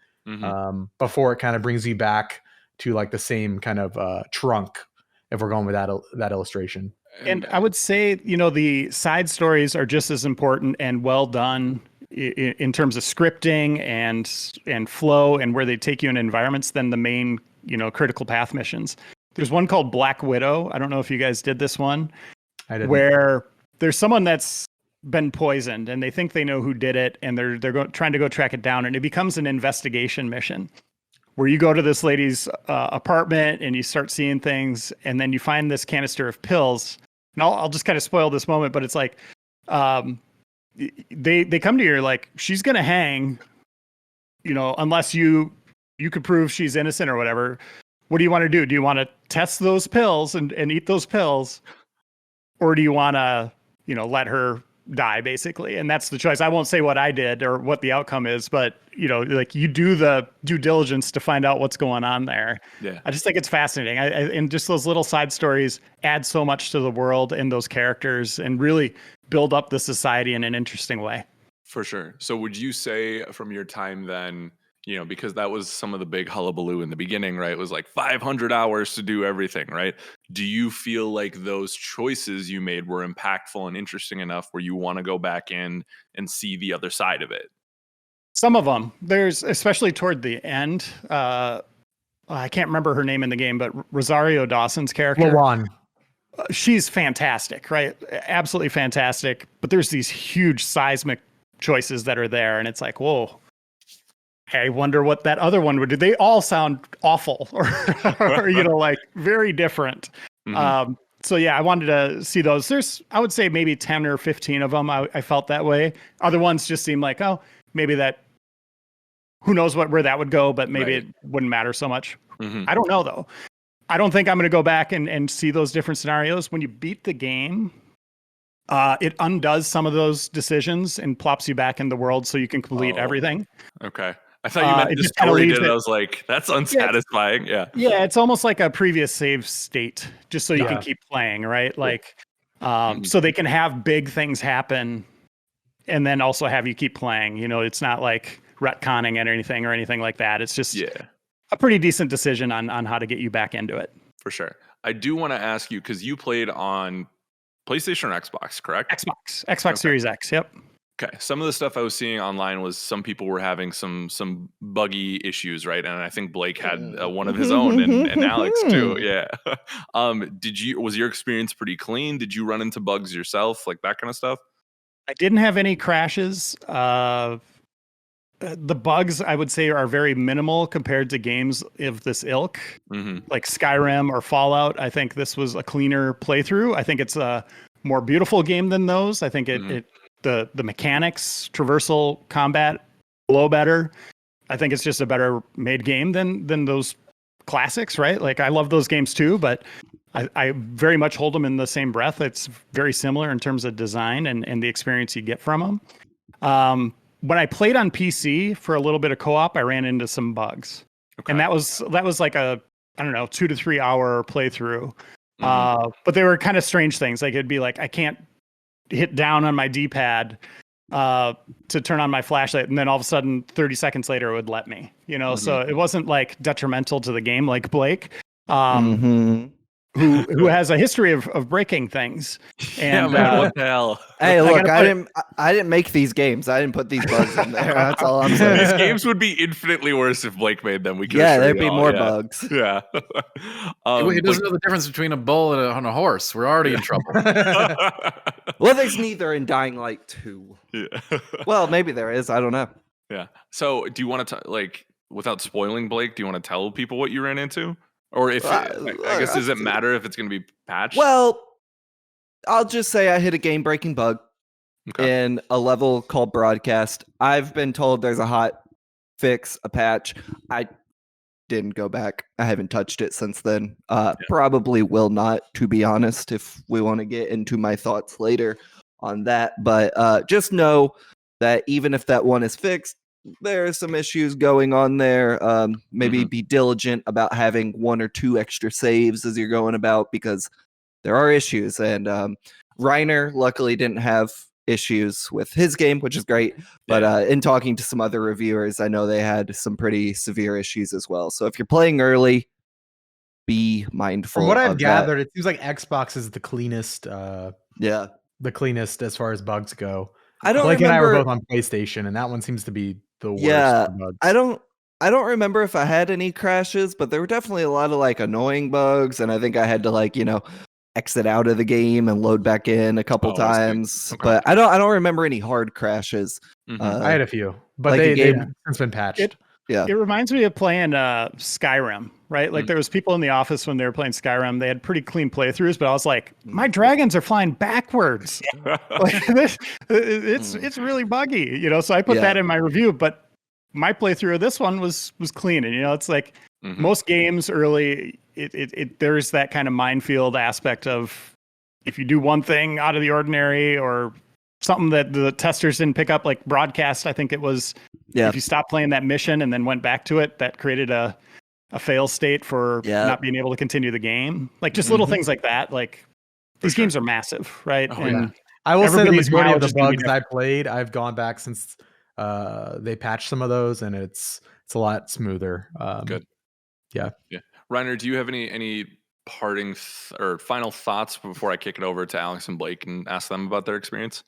before it kind of brings you back to like the same kind of trunk, if we're going with that illustration. And I would say, the side stories are just as important and well done in terms of scripting and flow and where they take you in environments than the main, critical path missions. There's one called Black Widow. I don't know if you guys did this one. I didn't. Where there's someone that's been poisoned and they think they know who did it, and they're trying to go track it down, and it becomes an investigation mission where you go to this lady's apartment and you start seeing things, and then you find this canister of pills. And I'll just kind of spoil this moment, but it's like they come to you like, she's gonna hang, unless you could prove she's innocent or whatever. What do you want to do? Do you want to test those pills and eat those pills, or do you want to let her die, basically? And that's the choice. I won't say what I did or what the outcome is, but like you do the due diligence to find out what's going on there. Yeah. I just think it's fascinating. And just those little side stories add so much to the world and those characters, and really build up the society in an interesting way. For sure. So would you say from your time then, because that was some of the big hullabaloo in the beginning, right? It was like 500 hours to do everything, right? Do you feel like those choices you made were impactful and interesting enough where you want to go back in and see the other side of it? Some of them. There's, especially toward the end, I can't remember her name in the game, but Rosario Dawson's character. Lawan. She's fantastic, right? Absolutely fantastic. But there's these huge seismic choices that are there, and it's like, whoa. I wonder what that other one would do. They all sound awful or like very different. So yeah, I wanted to see those. There's, I would say maybe 10 or 15 of them. I felt that way. Other ones just seem like, oh, maybe that, who knows where that would go, but maybe it wouldn't matter so much. I don't know though. I don't think I'm going to go back and see those different scenarios. When you beat the game, it undoes some of those decisions and plops you back in the world so you can complete everything. Okay. I thought you meant just totally did it. I was like, that's unsatisfying. Yeah. Yeah, it's almost like a previous save state, just so you can keep playing, right? Like, so they can have big things happen and then also have you keep playing. It's not like retconning it or anything like that. It's just a pretty decent decision on how to get you back into it. For sure. I do want to ask you, because you played on PlayStation or Xbox, correct? Xbox Series X, yep. Okay. Some of the stuff I was seeing online was some people were having some buggy issues, right? And I think Blake had one of his own, and Alex too. Yeah. Was your experience pretty clean? Did you run into bugs yourself, like that kind of stuff? I didn't have any crashes. The bugs, I would say, are very minimal compared to games of this ilk, like Skyrim or Fallout. I think this was a cleaner playthrough. I think it's a more beautiful game than those. I think the mechanics, traversal, combat flow better. I think it's just a better made game than those classics, right? Like, I love those games too, but I very much hold them in the same breath. It's very similar in terms of design and the experience you get from them. When I played on PC for a little bit of co-op, I ran into some bugs, and that was like a, I don't know, 2 to 3 hour playthrough. But they were kind of strange things. Like, it'd be like, I can't hit down on my D-pad to turn on my flashlight, and then all of a sudden 30 seconds later it would let me, so it wasn't like detrimental to the game like Blake, who has a history of breaking things. And what the hell? Hey, look, I didn't make these games. I didn't put these bugs in there. That's all I'm saying. These games would be infinitely worse if Blake made them. There'd be more bugs. Yeah. He doesn't know the difference between a bull and a horse. We're already in trouble. Well, there's neither in Dying Light 2. Yeah. Well, maybe there is. I don't know. Yeah. So, do you want to without spoiling Blake? Do you want to tell people what you ran into, or if I guess does it matter if it's going to be patched? Well, I'll just say I hit a game-breaking bug in a level called Broadcast. I've been told there's a hot fix, a patch. I didn't go back. I haven't touched it since then. Probably will not, to be honest, if we want to get into my thoughts later on that. But just know that even if that one is fixed, there are some issues going on there. Maybe be diligent about having 1 or 2 extra saves as you're going about, because there are issues. And Reiner luckily didn't have issues with his game, which is great. But in talking to some other reviewers, I know they had some pretty severe issues as well. So if you're playing early, be mindful. From what I've of gathered, that. it seems like Xbox is the cleanest. The cleanest as far as bugs go. I don't Blake remember. and I were both on PlayStation, and that one seems to be the worst. For bugs. I don't remember if I had any crashes, but there were definitely a lot of annoying bugs, and I think I had to exit out of the game and load back in a couple times. Okay. But I don't remember any hard crashes. I had a few, but like they've since been patched. It reminds me of playing Skyrim, right? Like, there was people in the office when they were playing Skyrim. They had pretty clean playthroughs, but I was like, my dragons are flying backwards. It's really buggy, So I put that in my review, but my playthrough of this one was clean. And it's like most games early, there's that kind of minefield aspect of, if you do one thing out of the ordinary or something that the testers didn't pick up, like Broadcast, I think it was. If you stopped playing that mission and then went back to it, that created a fail state for not being able to continue the game. Like, just little things like that. Like, these games are massive, right? I will say the everybody's majority of mileage the is gonna be bugs I played, I've gone back since they patched some of those, and it's a lot smoother. Good. Yeah. Reiner, do you have any parting or final thoughts before I kick it over to Alex and Blake and ask them about their experience?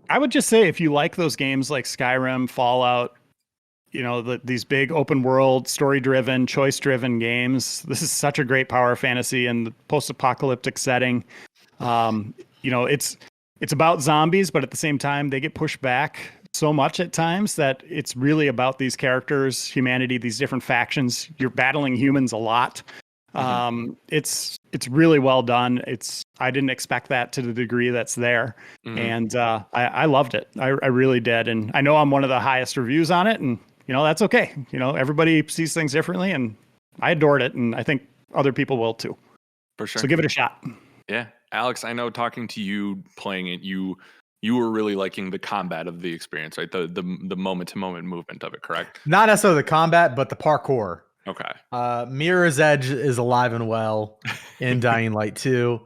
I would just say, if you like those games like Skyrim, Fallout, these big open world, story-driven, choice-driven games, this is such a great power fantasy in the post-apocalyptic setting. It's about zombies, but at the same time, they get pushed back so much at times that it's really about these characters, humanity, these different factions. You're battling humans a lot. It's really well done. I didn't expect that to the degree that's there. And I loved it. I really did. And I know I'm one of the highest reviews on it, and that's okay. Everybody sees things differently, and I adored it, and I think other people will too. For sure. So give it a shot. Yeah. Alex, I know talking to you playing it, you were really liking the combat of the experience, right? The moment to moment movement of it, correct? Not necessarily the combat, but the parkour. Okay. Mirror's Edge is alive and well in Dying Light 2.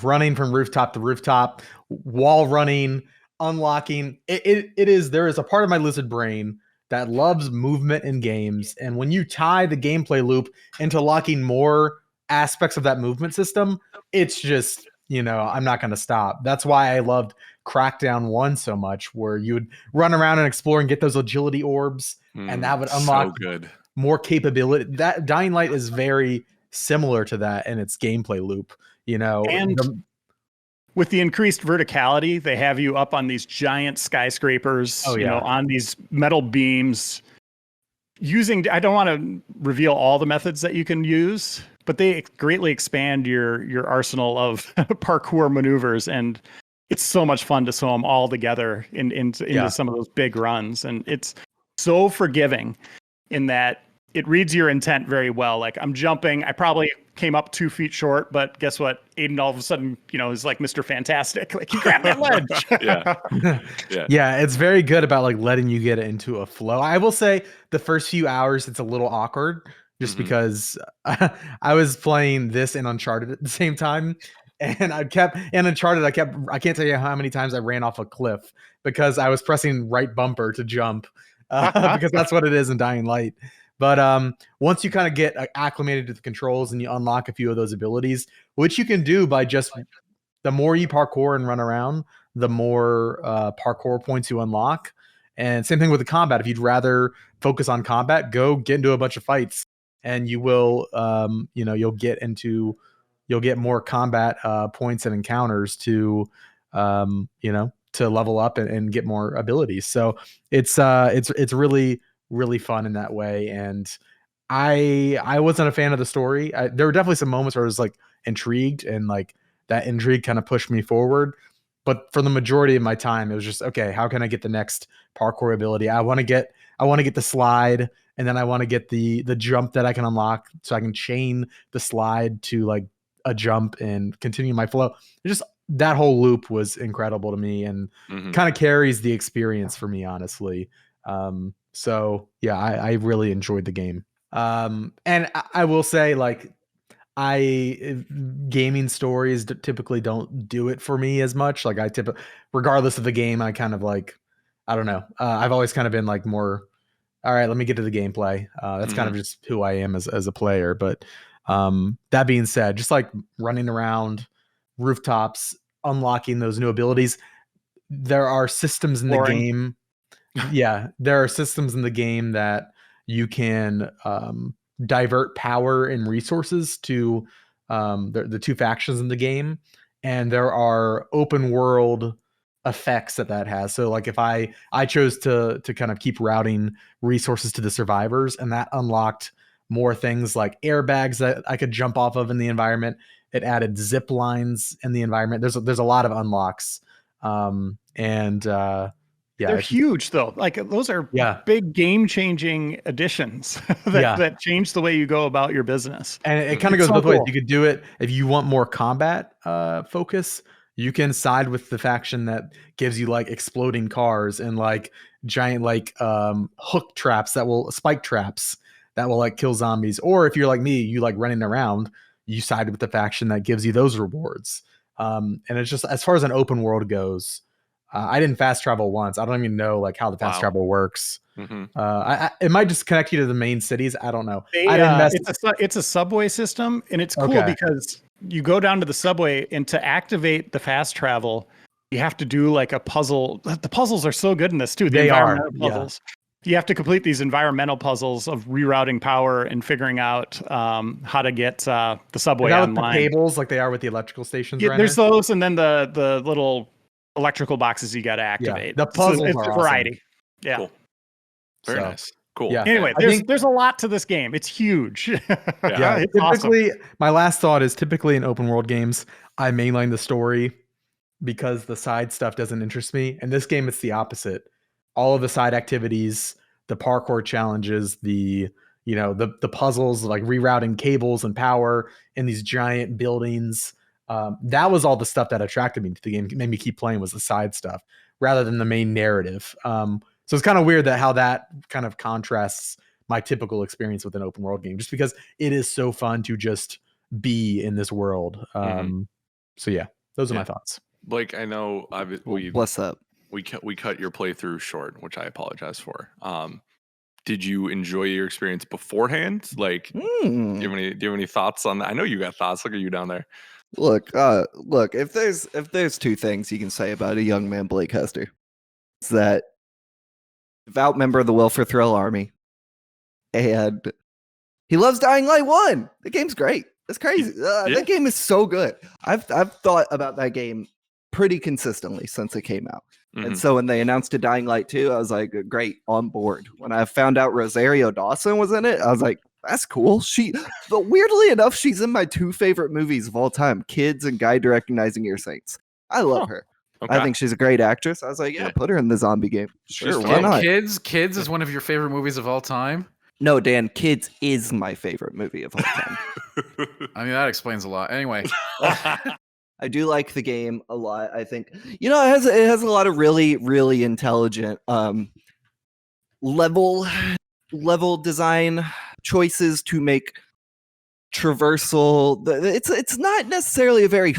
Running from rooftop to rooftop, wall running, unlocking. There is a part of my lizard brain that loves movement in games. And when you tie the gameplay loop into locking more aspects of that movement system, it's just, I'm not going to stop. That's why I loved Crackdown 1 so much, where you would run around and explore and get those agility orbs, and that would unlock more capability. That Dying Light is very similar to that in its gameplay loop, And with the increased verticality, they have you up on these giant skyscrapers, Oh, you know, yeah. on these metal beams. I don't want to reveal all the methods that you can use, but they greatly expand your arsenal of parkour maneuvers, and it's so much fun to sew them all together into some of those big runs. And it's so forgiving in that it reads your intent very well. Like, I'm jumping, I probably came up 2 feet short, but guess what? Aiden all of a sudden, you know, is like Mr. Fantastic. Like, he grabbed that ledge. Yeah. Yeah, it's very good about like letting you get into a flow. I will say the first few hours it's a little awkward just Mhm. because I was playing this and Uncharted at the same time. And I can't tell you how many times I ran off a cliff because I was pressing right bumper to jump because that's what it is in Dying Light. But once you kind of get acclimated to the controls and you unlock a few of those abilities, which you can do by just the more you parkour and run around, the more parkour points you unlock. And same thing with the combat. If you'd rather focus on combat, go get into a bunch of fights, and you will, you'll get more combat points and encounters to, to level up and get more abilities. So it's really really fun in that way. And I wasn't a fan of the story. There were definitely some moments where I was like intrigued, and like that intrigue kind of pushed me forward. But for the majority of my time, it was just, okay, how can I get the next parkour ability? I want to get the slide, and then I want to get the jump that I can unlock so I can chain the slide to like a jump and continue my flow. Just that whole loop was incredible to me, and Mhm. kind of carries the experience for me, honestly. So yeah, I really enjoyed the game. And I will say, like, gaming stories typically don't do it for me as much. Like, regardless of the game, I kind of like, I don't know. I've always kind of been like more, all right, let me get to the gameplay. That's kind of just who I am as a player. But that being said, just like running around rooftops, unlocking those new abilities, there are systems in the Exploring. game. Yeah, there are systems in the game that you can divert power and resources to the two factions in the game, and there are open world effects that has. So like if I chose to kind of keep routing resources to the survivors, and that unlocked more things like airbags that I could jump off of in the environment. It added zip lines in the environment. There's a lot of unlocks, yeah, They're it's just, huge though. Like, those are yeah, big game changing additions yeah. that change the way you go about your business. And it kind of It's goes so both ways. cool. You could do it if you want more combat focus. You can side with the faction that gives you like exploding cars and like giant like hook traps spike traps that will like kill zombies. Or if you're like me, you like running around, you side with the faction that gives you those rewards. And it's just, as far as an open world goes, I didn't fast travel once. I don't even know like how the fast Wow. travel works. Mhm. It might just connect you to the main cities. I don't know. They, I didn't mess. it's a subway system, and it's cool Okay. because you go down to the subway, and to activate the fast travel, you have to do like a puzzle. The puzzles are so good in this too. The They are, environmental yeah. puzzles. You have to complete these environmental puzzles of rerouting power and figuring out how to get the subway Is that with the online. cables like they are with the electrical stations? Yeah, Reiner? there's those, and then the little electrical boxes you got to activate. the puzzles it's are a awesome. variety. Yeah. Cool. Very So, nice. Cool. yeah. Anyway, I think- there's a lot to this game. It's huge. Yeah, It's awesome. typically, my last thought is typically in open world games, I mainline the story because the side stuff doesn't interest me. In this game, it's the opposite. All of the side activities, the parkour challenges, the puzzles like rerouting cables and power in these giant buildings. That was all the stuff that attracted me to the game, made me keep playing, was the side stuff rather than the main narrative. So it's kind of weird that how that kind of contrasts my typical experience with an open world game, just because it is so fun to just be in this world. So yeah, those are my thoughts. Blake, I know What's up? we cut your playthrough short, which I apologize for. Did you enjoy your experience beforehand? Like, do you have any thoughts on that? I know you got thoughts. Look at you down there. Look, if there's two things you can say about a young man Blake Hester, it's that devout member of the Will for Thrill Army, and he loves Dying Light 1. The game's great. It's crazy. That game is so good. I've thought about that game pretty consistently since it came out. Mhm. And so when they announced a Dying Light 2, I was like, great, on board. When I found out Rosario Dawson was in it, I was like, that's cool. But weirdly enough, she's in my 2 favorite movies of all time, Kids and Guide to Recognizing Your Saints. I love her. Okay. I think she's a great actress. I was like, yeah, put her in the zombie game. Sure, why not? Kids is one of your favorite movies of all time. No, Dan, Kids is my favorite movie of all time. I mean, that explains a lot. Anyway, I do like the game a lot. I think it has a lot of really, really intelligent level design choices to make traversal. It's not necessarily a very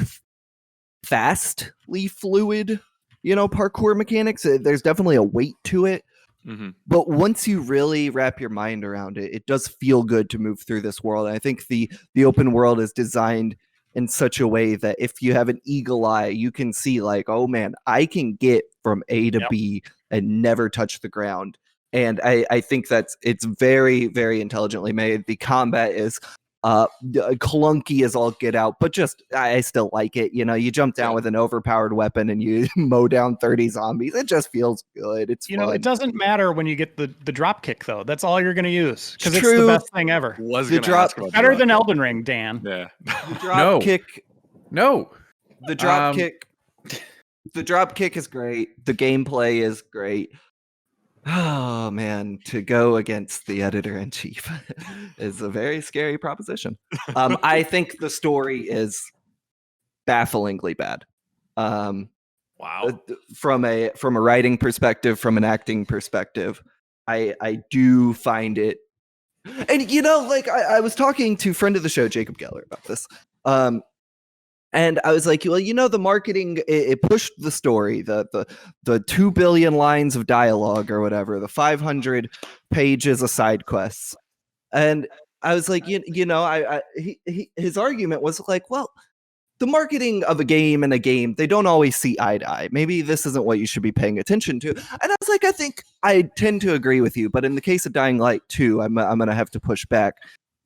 fastly fluid, parkour mechanics. There's definitely a weight to it. Mm-hmm. But once you really wrap your mind around it, it does feel good to move through this world. And I think the open world is designed in such a way that if you have an eagle eye, you can see like, oh man, I can get from A to B and never touch the ground. And I think it's very, very intelligently made. The combat is clunky as all get out, but I still like it. You jump down with an overpowered weapon and you mow down 30 zombies. It just feels good. It's fun. It doesn't matter when you get the drop kick though. That's all you're going to use because it's True. the best thing ever. Better than Elden Ring, Dan. Yeah. The drop kick. No. The drop kick. The drop kick is great. The gameplay is great. Oh man, to go against the editor-in-chief is a very scary proposition. I think the story is bafflingly bad. Wow. From a writing perspective, from an acting perspective, I do find it. And I was talking to friend of the show, Jacob Geller, about this. And I was like, well, the marketing, it pushed the story, the 2 billion lines of dialogue or whatever, the 500 pages of side quests. And I was like, his argument was like, well, the marketing of a game, they don't always see eye to eye. Maybe this isn't what you should be paying attention to. And I was like, I think I tend to agree with you. But in the case of Dying Light 2, I'm going to have to push back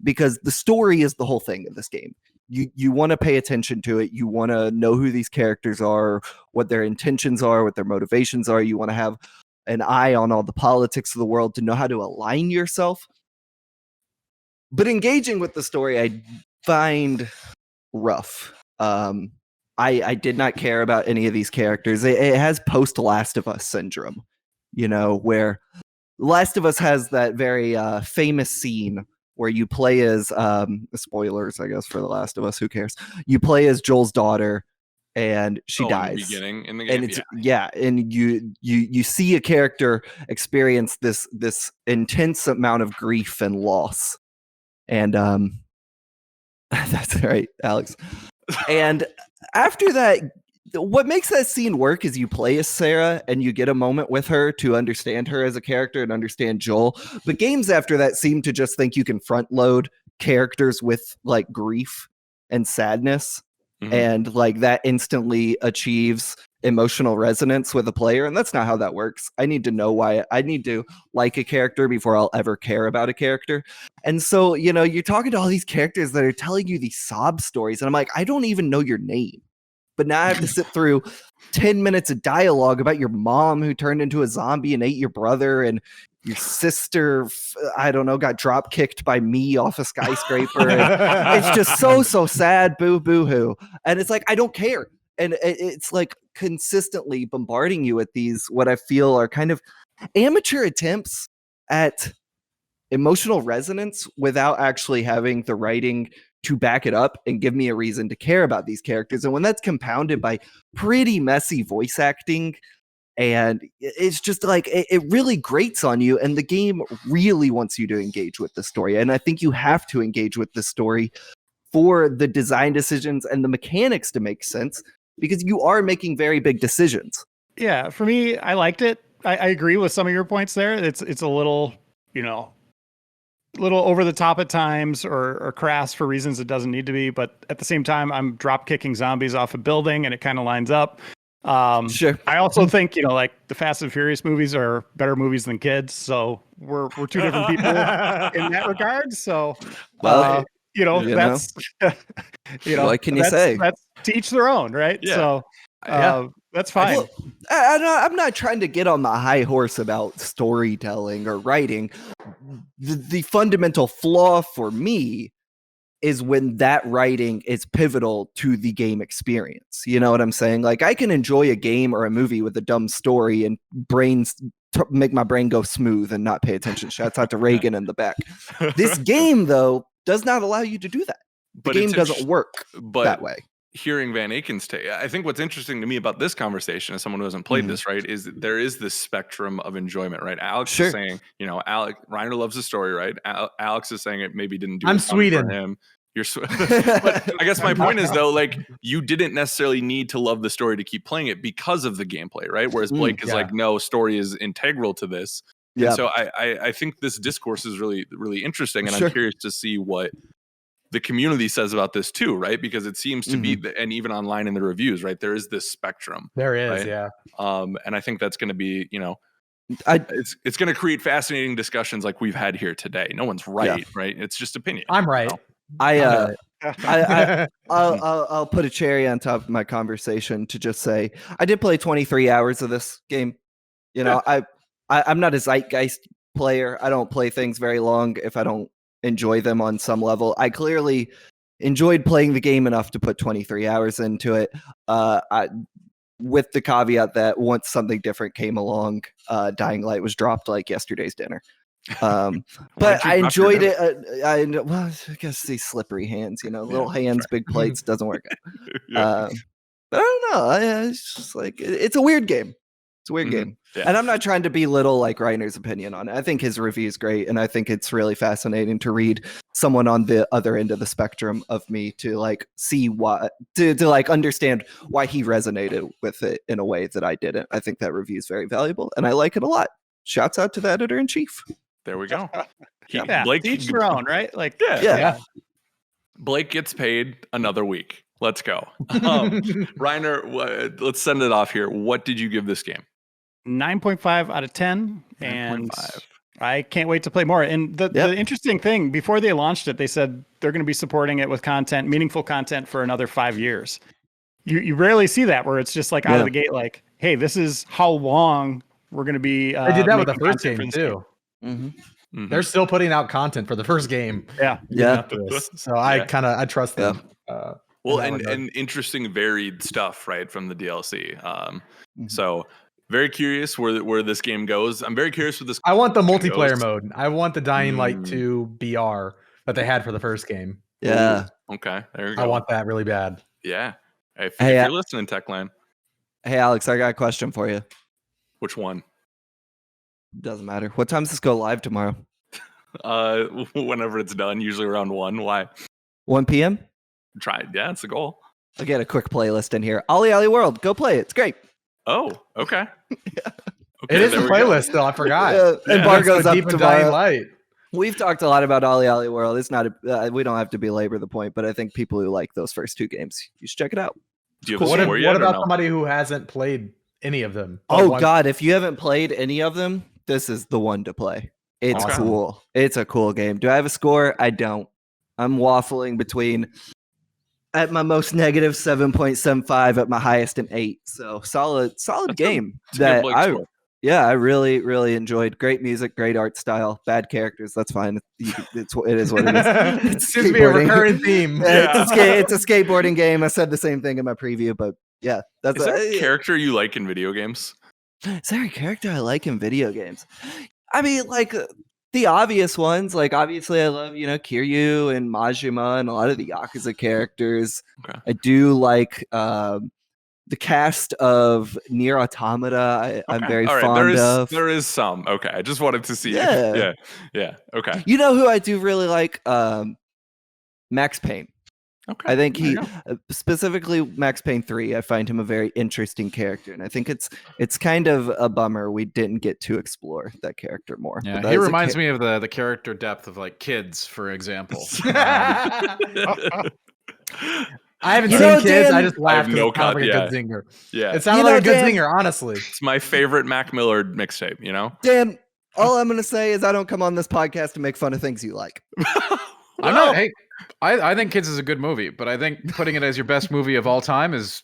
because the story is the whole thing of this game. You want to pay attention to it. You want to know who these characters are, what their intentions are, what their motivations are. You want to have an eye on all the politics of the world to know how to align yourself. But engaging with the story, I find rough. I did not care about any of these characters. It has post Last of Us syndrome, where Last of Us has that very famous scene where you play as spoilers, I guess, for The Last of Us. Who cares? You play as Joel's daughter, and she dies. In the game, and it's and you see a character experience this intense amount of grief and loss, and that's right, Alex. And after that, what makes that scene work is you play as Sarah and you get a moment with her to understand her as a character and understand Joel. But games after that seem to just think you can front load characters with like grief and sadness. Mm-hmm. And like that instantly achieves emotional resonance with a player. And that's not how that works. I need to know why. I need to like a character before I'll ever care about a character. And so, you're talking to all these characters that are telling you these sob stories. And I'm like, I don't even know your name. But now I have to sit through 10 minutes of dialogue about your mom who turned into a zombie and ate your brother, and your sister, I don't know, got drop kicked by me off a skyscraper. It's just so sad, boo hoo. And it's like, I don't care. And it's like consistently bombarding you with these, what I feel are kind of amateur attempts at emotional resonance without actually having the writing to back it up and give me a reason to care about these characters. And when that's compounded by pretty messy voice acting, and it's just like, it really grates on you, and the game really wants you to engage with the story. And I think you have to engage with the story for the design decisions and the mechanics to make sense, because you are making very big decisions. Yeah, for me, I liked it. I agree with some of your points there. It's a little, little over the top at times or crass for reasons it doesn't need to be. But at the same time, I'm drop kicking zombies off a building and it kind of lines up. Sure. I also think, like the Fast and Furious movies are better movies than Kids. So we're two different people in that regard. So, well, that's, what can you say? That's to each their own, right? Yeah. So, That's fine. Well, I'm not trying to get on the high horse about storytelling or writing. The fundamental flaw for me is when that writing is pivotal to the game experience. You know what I'm saying? Like, I can enjoy a game or a movie with a dumb story and make my brain go smooth and not pay attention. Shouts out to Reagan in the back. This game, though, does not allow you to do that. The game doesn't work that way. Hearing Van Aken's take, I think what's interesting to me about this conversation, as someone who hasn't played this, right, is that there is this spectrum of enjoyment, right? Alex is saying, Reiner loves the story, right? Alex is saying it maybe didn't do. I'm Sweden. For him. You're, but I guess my point is though, like, you didn't necessarily need to love the story to keep playing it because of the gameplay, right? Whereas Blake is like, no, story is integral to this. Yeah. So I think this discourse is really, really interesting, and I'm curious to see what the community says about this too, right? Because it seems to be, and even online in the reviews, right, there is this spectrum. There is, right? yeah. And I think that's going to be, it's going to create fascinating discussions like we've had here today. No one's right, right? It's just opinion. I'm right. I'll put a cherry on top of my conversation to just say I did play 23 hours of this game. I'm not a zeitgeist player. I don't play things very long if I don't enjoy them on some level. I clearly enjoyed playing the game enough to put 23 hours into it. With the caveat that once something different came along, Dying Light was dropped like yesterday's dinner. But I enjoyed it. I guess these slippery hands, little hands, big plates, doesn't work out. But I don't know. It's just like, it's a weird game. It's a weird game. Yeah. And I'm not trying to belittle like Reiner's opinion on it. I think his review is great. And I think it's really fascinating to read someone on the other end of the spectrum of me to like see why, to like understand why he resonated with it in a way that I didn't. I think that review is very valuable and I like it a lot. Shouts out to the editor in chief. There we go. Blake, each their own, right? Like, yeah. Blake gets paid another week. Let's go. Reiner, let's send it off here. What did you give this game? 9.5 out of 10. And I can't wait to play more. And the interesting thing, before they launched it, they said they're going to be supporting it with content, meaningful content for another 5 years. You rarely see that where it's just like out of the gate, like, hey, this is how long we're going to be. They did that with the first game too. They're still putting out content for the first game. Yeah. So I trust them. Well, and interesting varied stuff, right, from the DLC. So very curious where this game goes. I'm very curious with this. I want the multiplayer mode. I want the Dying Light 2 BR that they had for the first game. Yeah. Ooh, okay. There you go. I want that really bad. Yeah. If you're listening, Techland. Hey, Alex, I got a question for you. Which one? Doesn't matter. What time does this go live tomorrow? Whenever it's done, usually around 1. Why? 1 p.m.? Yeah, it's the goal. I'll get a quick playlist in here. OlliOlli World, go play it. It's great. Oh, okay. It is a playlist, though. I forgot. Embargo's up tomorrow. Dying Light. We've talked a lot about OlliOlli World. It's not we don't have to belabor the point, but I think people who like those first 2 games, you should check it out. What about somebody who hasn't played any of them? God, if you haven't played any of them, this is the one to play. It's cool. It's a cool game. Do I have a score? I don't. I'm waffling between, at my most negative, 7.75, at my highest an 8. So solid game. I really, really enjoyed. Great music, great art style, bad characters. That's fine. It is what it is. It seems to be a recurring theme. It's a skateboarding game. I said the same thing in my preview, but yeah. Is there a character you like in video games? Is there a character I like in video games? I mean, like the obvious ones. Like obviously, I love Kiryu and Majima and a lot of the Yakuza characters. Okay. I do like the cast of Nier Automata. I'm very fond of. There is some. Okay, I just wanted to see. Yeah. Okay. You know who I do really like? Max Payne. Okay. I think he specifically Max Payne 3. I find him a very interesting character, and I think it's kind of a bummer we didn't get to explore that character more. Yeah, he reminds me of the character depth of like Kids, for example. I haven't seen Kids. I just laughed. It sounded like a good zinger. Yeah, it sounded like a good zinger. Honestly, it's my favorite Mac Miller mixtape. Dan, all I'm gonna say is I don't come on this podcast to make fun of things you like. I'm not. Hey, I think Kids is a good movie, but I think putting it as your best movie of all time is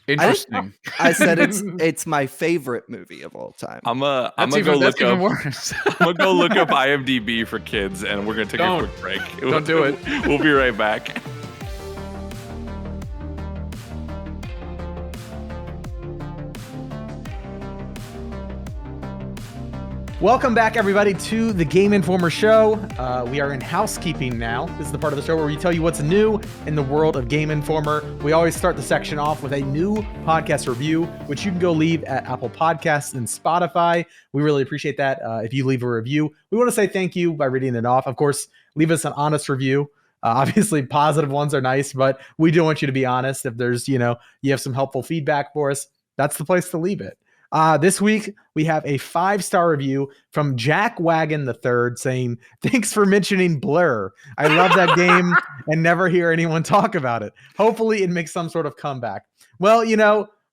Interesting. I said it's my favorite movie of all time. I'm gonna That's go look even up. worse. I'm gonna go look up IMDb for kids, and we're gonna take a quick break. Don't do it. We'll be right back. Welcome back, everybody, to the Game Informer Show. We are in housekeeping now. This is the part of the show where we tell you what's new in the world of Game Informer. We always start the section off with a new podcast review, which you can go leave at Apple Podcasts and Spotify. We really appreciate that. If you leave a review, we want to say thank you by reading it off. Of course, leave us an honest review. Obviously, positive ones are nice, but we do want you to be honest. If there's, you have some helpful feedback for us, that's the place to leave it. This week, we have a 5-star review from Jack Wagon III saying, "Thanks for mentioning Blur. I love that game and never hear anyone talk about it. Hopefully it makes some sort of comeback." Well,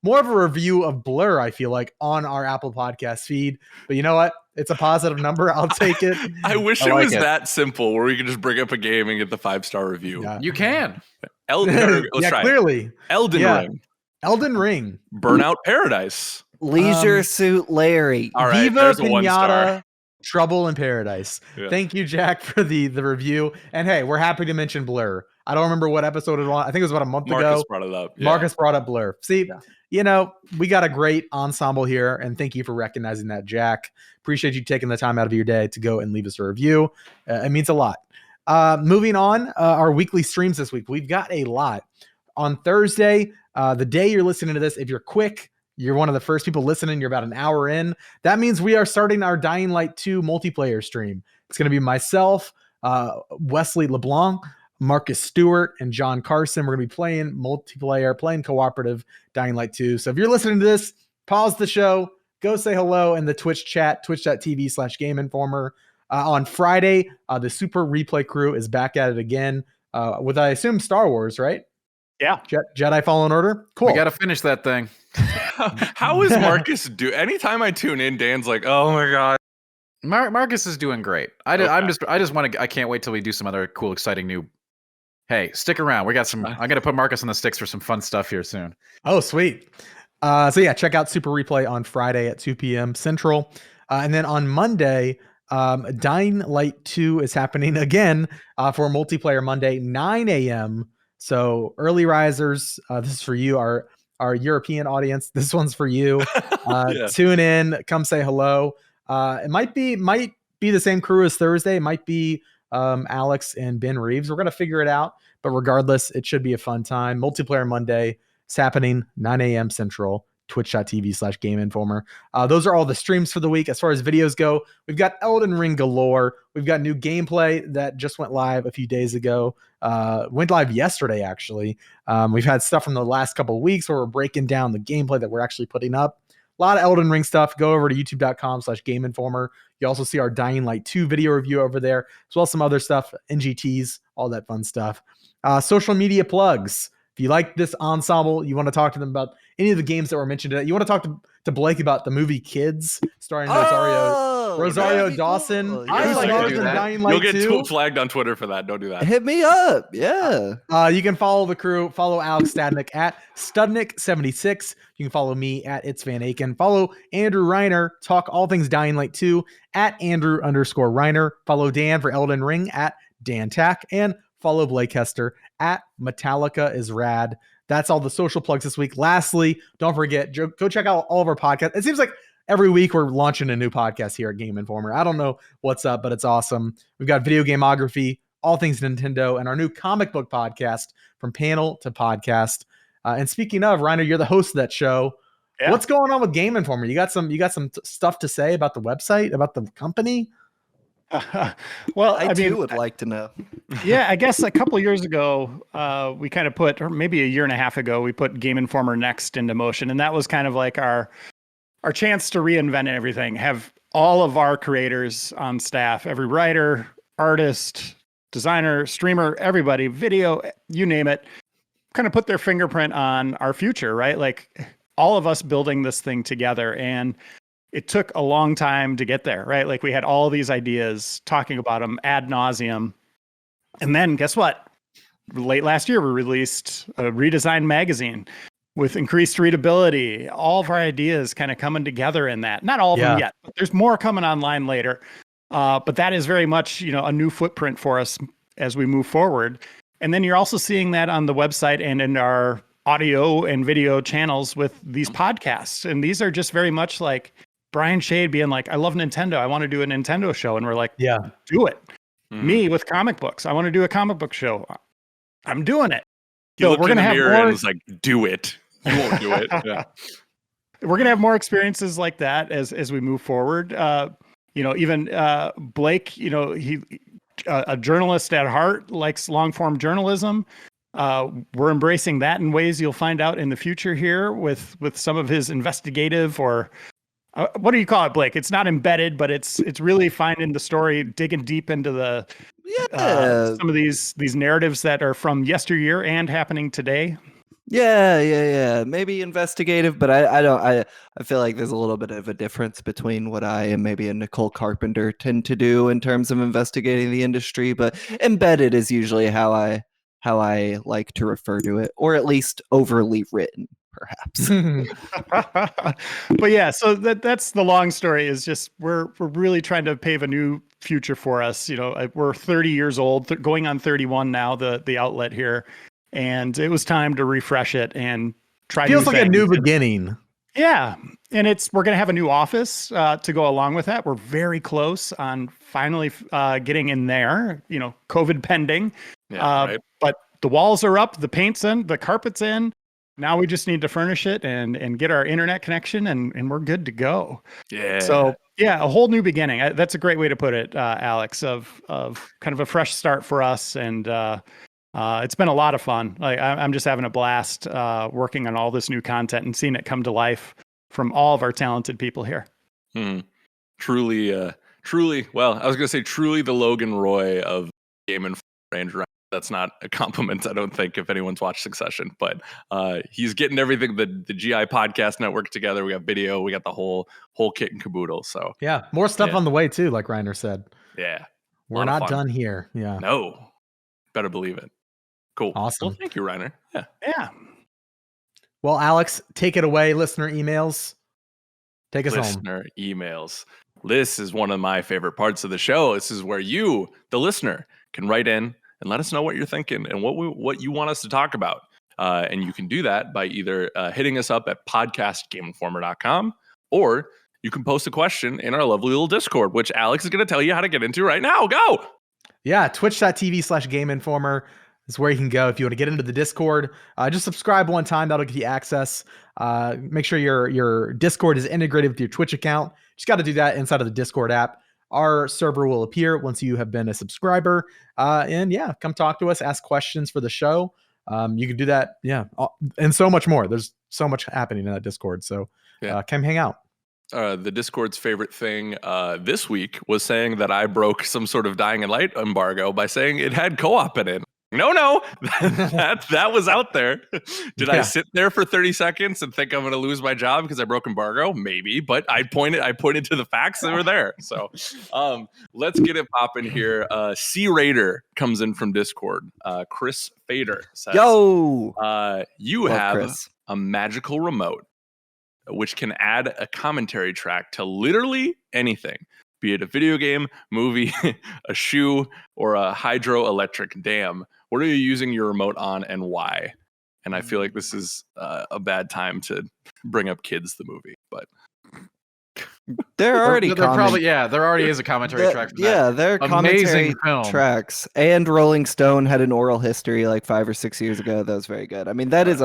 more of a review of Blur, I feel like, on our Apple Podcast feed. But you know what? It's a positive number. I'll take it. I wish I it like was it. that simple where we could just bring up a game and get the 5-star review. Yeah. You can. Let's try it. Clearly. Elden Yeah. Ring, Elden Ring. Burnout Paradise. Leisure Suit Larry. All right, Viva there's a 1-star. Pinata, Trouble in Paradise. Yeah. Thank you, Jack, for the review. And hey, we're happy to mention Blur. I don't remember what episode it was. I think it was about a month Marcus ago. brought it up. Yeah. Marcus brought up Blur. See, we got a great ensemble here, and thank you for recognizing that, Jack. Appreciate you taking the time out of your day to go and leave us a review. It means a lot. Moving on, our weekly streams this week. We've got a lot. On Thursday, the day you're listening to this, if you're quick, you're one of the first people listening, you're about an hour in. That means we are starting our Dying Light 2 multiplayer stream. It's going to be myself, Wesley LeBlanc, Marcus Stewart, and John Carson. We're going to be playing multiplayer, playing cooperative Dying Light 2. So if you're listening to this, pause the show, go say hello in the Twitch chat, twitch.tv/Game Informer. On Friday, the Super Replay crew is back at it again with, I assume, Star Wars, right? Yeah. Jedi Fallen Order. Cool. We got to finish that thing. How is Marcus do? Anytime I tune in, Dan's like, "Oh my god." Marcus is doing great. I just want to. I can't wait till we do some other cool, exciting new. Hey, stick around. We got some. I'm gonna put Marcus on the sticks for some fun stuff here soon. Oh, sweet. So yeah, check out Super Replay on Friday at 2 p.m. Central, and then on Monday, Dying Light 2 is happening again for Multiplayer Monday, 9 a.m. So early risers, this is for you, our European audience. This one's for you. Yeah. Tune in, come say hello. It might be the same crew as Thursday. It might be Alex and Ben Reeves. We're gonna figure it out, but regardless, it should be a fun time. Multiplayer Monday. It's happening 9 a.m. Central, twitch.tv/Game Informer. Those are all the streams for the week. As far as videos go, we've got Elden Ring galore. We've got new gameplay that just went live a few days ago. Went live yesterday, actually. We've had stuff from the last couple of weeks where we're breaking down the gameplay that we're actually putting up. A lot of Elden Ring stuff. Go over to youtube.com/Game Informer. You also see our Dying Light 2 video review over there, as well as some other stuff, NGTs, all that fun stuff. Social media plugs. If you like this ensemble, you want to talk to them about any of the games that were mentioned today, you want to talk to Blake about the movie Kids, starring Rosario Dawson. cool. I who like to stars do in that. Dying Light You'll get 2. flagged on Twitter for that. Don't do that. Hit me up. Yeah. You can follow the crew. Follow Alex Stadnick at Studnick76. You can follow me at It's Van Aken. Follow Andrew Reiner. Talk all things Dying Light 2 at Andrew_Reiner. Follow Dan for Elden Ring at Dan Tack. And follow Blake Hester at Metallica is Rad. That's all the social plugs this week. Lastly, don't forget, go check out all of our podcasts. It seems like every week we're launching a new podcast here at Game Informer. I don't know what's up, but it's awesome. We've got Video Gameography, all things Nintendo, and our new comic book podcast, From Panel to Podcast. And speaking of, Reiner, you're the host of that show. Yeah. What's going on with Game Informer? You got some stuff to say about the website, about the company? Well, I too would like to know. yeah, I guess a couple of years ago, we kind of put, or maybe a year and a half ago, we put Game Informer Next into motion. And that was kind of like our chance to reinvent everything, have all of our creators on staff, every writer, artist, designer, streamer, everybody, video, you name it, kind of put their fingerprint on our future, right? Like all of us building this thing together. And it took a long time to get there, right? Like we had all these ideas, talking about them ad nauseum. And then guess what? Late last year, we released a redesigned magazine. with increased readability, all of our ideas kind of coming together in that. Not all of them Yeah. yet, but there's more coming online later. But that is very much, a new footprint for us as we move forward. And then you're also seeing that on the website and in our audio and video channels with these podcasts. And these are just very much like Brian Shade being like, I love Nintendo. I want to do a Nintendo show. And we're like, Yeah. do it. Mhm. Me with comic books. I want to do a comic book show. I'm doing it. You So look we're in going to the have mirror more. and it's like, do it. You won't do it. Yeah. We're going to have more experiences like that as we move forward. Even Blake, he a journalist at heart, likes long form journalism. We're embracing that in ways you'll find out in the future here with some of his investigative or what do you call it, Blake? It's not embedded, but it's really finding the story, digging deep into the some of these narratives that are from yesteryear and happening today. Yeah. Maybe investigative, but I feel like there's a little bit of a difference between what I and maybe a Nicole Carpenter tend to do in terms of investigating the industry. But embedded is usually how I like to refer to it, or at least overly written, perhaps. But yeah, so that's the long story. Is just we're really trying to pave a new future for us. We're 30 years old, going on 31 now. The outlet here. And it was time to refresh it and try. Feels like a new beginning. Yeah, and we're going to have a new office to go along with that. We're very close on finally getting in there. COVID pending. Yeah, right. But the walls are up, the paint's in, the carpet's in. Now we just need to furnish it and get our internet connection, and we're good to go. Yeah. So yeah, a whole new beginning. That's a great way to put it, Alex. Of kind of a fresh start for us and. It's been a lot of fun. I'm just having a blast working on all this new content and seeing it come to life from all of our talented people here. Truly. Well, I was going to say truly the Logan Roy of Game and Range. That's not a compliment, I don't think, if anyone's watched Succession. But he's getting everything, the GI podcast network together. We got video, we got the whole kit and caboodle. So yeah, more stuff on the way too, like Reiner said. Yeah, we're not done here. Yeah, no, better believe it. Cool. Awesome. Well, thank you, Reiner. Yeah. Well, Alex, take it away. Listener emails. Take us home. Listener emails. This is one of my favorite parts of the show. This is where you, the listener, can write in and let us know what you're thinking and what you want us to talk about. And you can do that by either hitting us up at podcastgameinformer.com, or you can post a question in our lovely little Discord, which Alex is going to tell you how to get into right now. Go! Yeah, twitch.tv/GameInformer is where you can go if you want to get into the Discord. Just subscribe one time. That'll give you access. Make sure your Discord is integrated with your Twitch account. Just got to do that inside of the Discord app. Our server will appear once you have been a subscriber. And yeah, come talk to us, ask questions for the show. You can do that. Yeah. And so much more. There's so much happening in that Discord. So come hang out. The Discord's favorite thing this week was saying that I broke some sort of Dying in Light embargo by saying it had co-op in it. No, that was out there. Did I sit there for 30 seconds and think I'm going to lose my job because I broke embargo? Maybe, but I pointed to the facts that were there. So let's get it popping here. C Raider comes in from Discord. Chris Fader says, Yo, you love have Chris. a magical remote which can add a commentary track to literally anything, be it a video game, movie, a shoe, or a hydroelectric dam. What are you using your remote on and why? And I feel like this is a bad time to bring up Kids, the movie, but there already there already is a commentary track. For that. Yeah, there are commentary amazing film. tracks. And Rolling Stone had an oral history like 5 or 6 years ago. That was very good. I mean, that is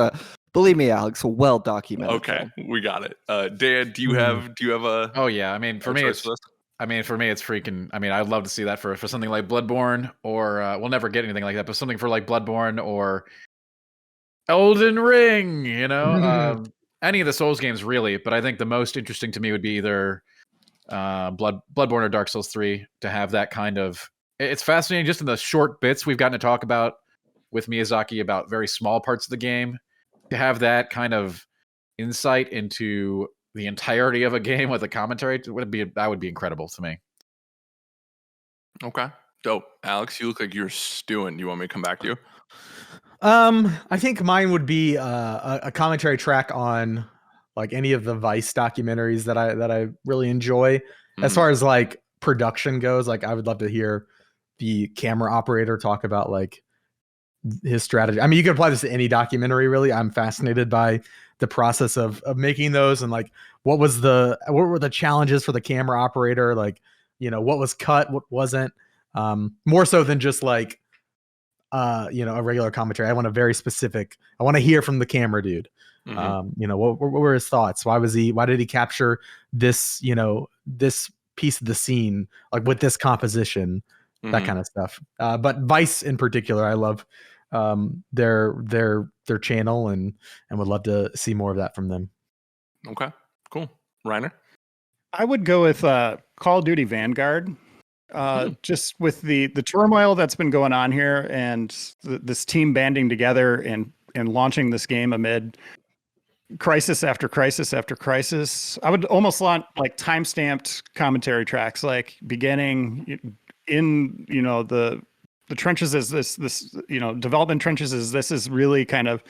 believe me, Alex, a well documented. Okay, film. we got it. Dan, do you have a? Oh yeah, I mean for me it's freaking. I mean, I'd love to see that for something like Bloodborne, or we'll never get anything like that, but something for like Bloodborne or Elden Ring. Any of the Souls games really. But I think the most interesting to me would be either Bloodborne or Dark Souls 3 to have that kind of. It's fascinating just in the short bits we've gotten to talk about with Miyazaki about very small parts of the game. To have that kind of insight into the entirety of a game with a commentary would be incredible to me. Okay, dope. Alex, you look like you're stewing. Do you want me to come back to you? I think mine would be a commentary track on like any of the Vice documentaries that I really enjoy. As Mhm. far as like production goes, like I would love to hear the camera operator talk about like his strategy. I mean, you can apply this to any documentary, really. I'm fascinated by the process of making those and like what were the challenges for the camera operator, like, you know, what was cut, what wasn't. More so than just like you know, a regular commentary. I want to hear from the camera dude. Mhm. You know, what were his thoughts? Why did he capture this, you know, this piece of the scene, like with this composition, that Mhm. kind of stuff. But Vice in particular, I love their channel and would love to see more of that from them. Okay, cool. Reiner? I would go with Call of Duty Vanguard. Just with the turmoil that's been going on here and this team banding together and launching this game amid crisis after crisis after crisis. I would almost want like time-stamped commentary tracks, like beginning in, you know, the trenches as this, you know, development trenches as this is really kind of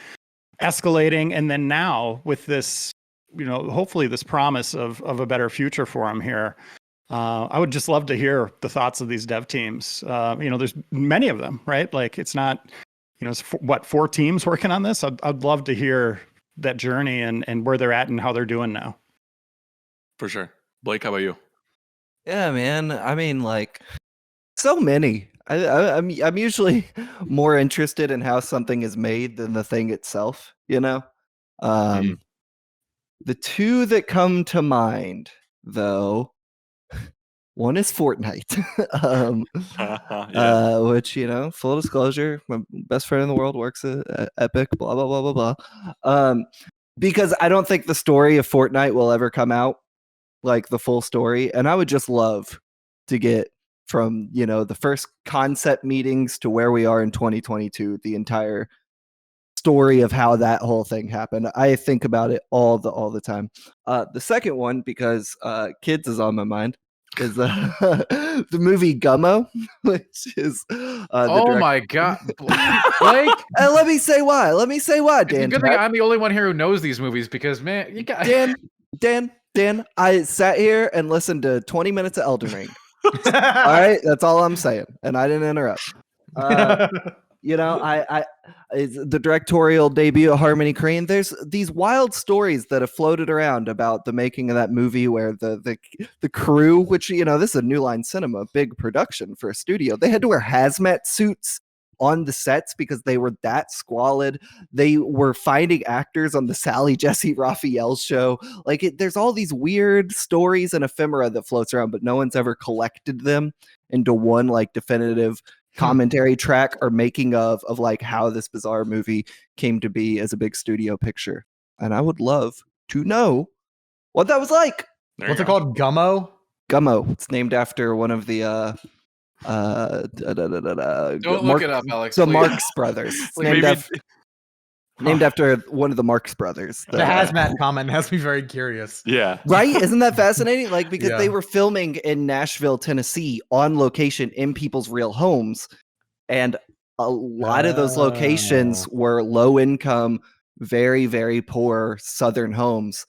escalating. And then now with this, you know, hopefully this promise of a better future for them here. I would just love to hear the thoughts of these dev teams. You know, there's many of them, right? Like it's not, you know, it's four teams working on this. I'd love to hear that journey and where they're at and how they're doing now. For sure. Blake, how about you? Yeah, man. I mean, like, so many. I'm usually more interested in how something is made than the thing itself. You know, Mhm. the two that come to mind, though, one is Fortnite, Yeah. which, you know, full disclosure, my best friend in the world works at Epic. Blah blah blah blah blah. Because I don't think the story of Fortnite will ever come out, like the full story, and I would just love to get from, you know, the first concept meetings to where we are in 2022, the entire story of how that whole thing happened. I think about it all the time. The second one, because kids is on my mind, is the movie Gummo, which is the Oh direct. my god, Blake! And let me say why. It's a Dan. good thing I'm the only one here who knows these movies because man, you got Dan, I sat here and listened to 20 minutes of Elden Ring. All right, that's all I'm saying, and I didn't interrupt. You know, I it's the directorial debut of Harmony Korine. There's these wild stories that have floated around about the making of that movie, where the crew, which, you know, this is a New Line Cinema, big production for a studio, they had to wear hazmat suits on the sets because they were that squalid. They were finding actors on the Sally Jesse Raphael show. Like, there's all these weird stories and ephemera that floats around, but no one's ever collected them into one like definitive commentary track or making of like how this bizarre movie came to be as a big studio picture. And I would love to know what that was like. There What's you it go. called? Gummo? Gummo. It's named after one of the don't look it up, Alex. the please. Marx brothers. It's Maybe- named after one of the Marx brothers. The hazmat comment has me very curious. Yeah. Right? Isn't that fascinating? Like, because Yeah. they were filming in Nashville, Tennessee on location in people's real homes. And a lot of those locations were low income, very, very poor Southern homes.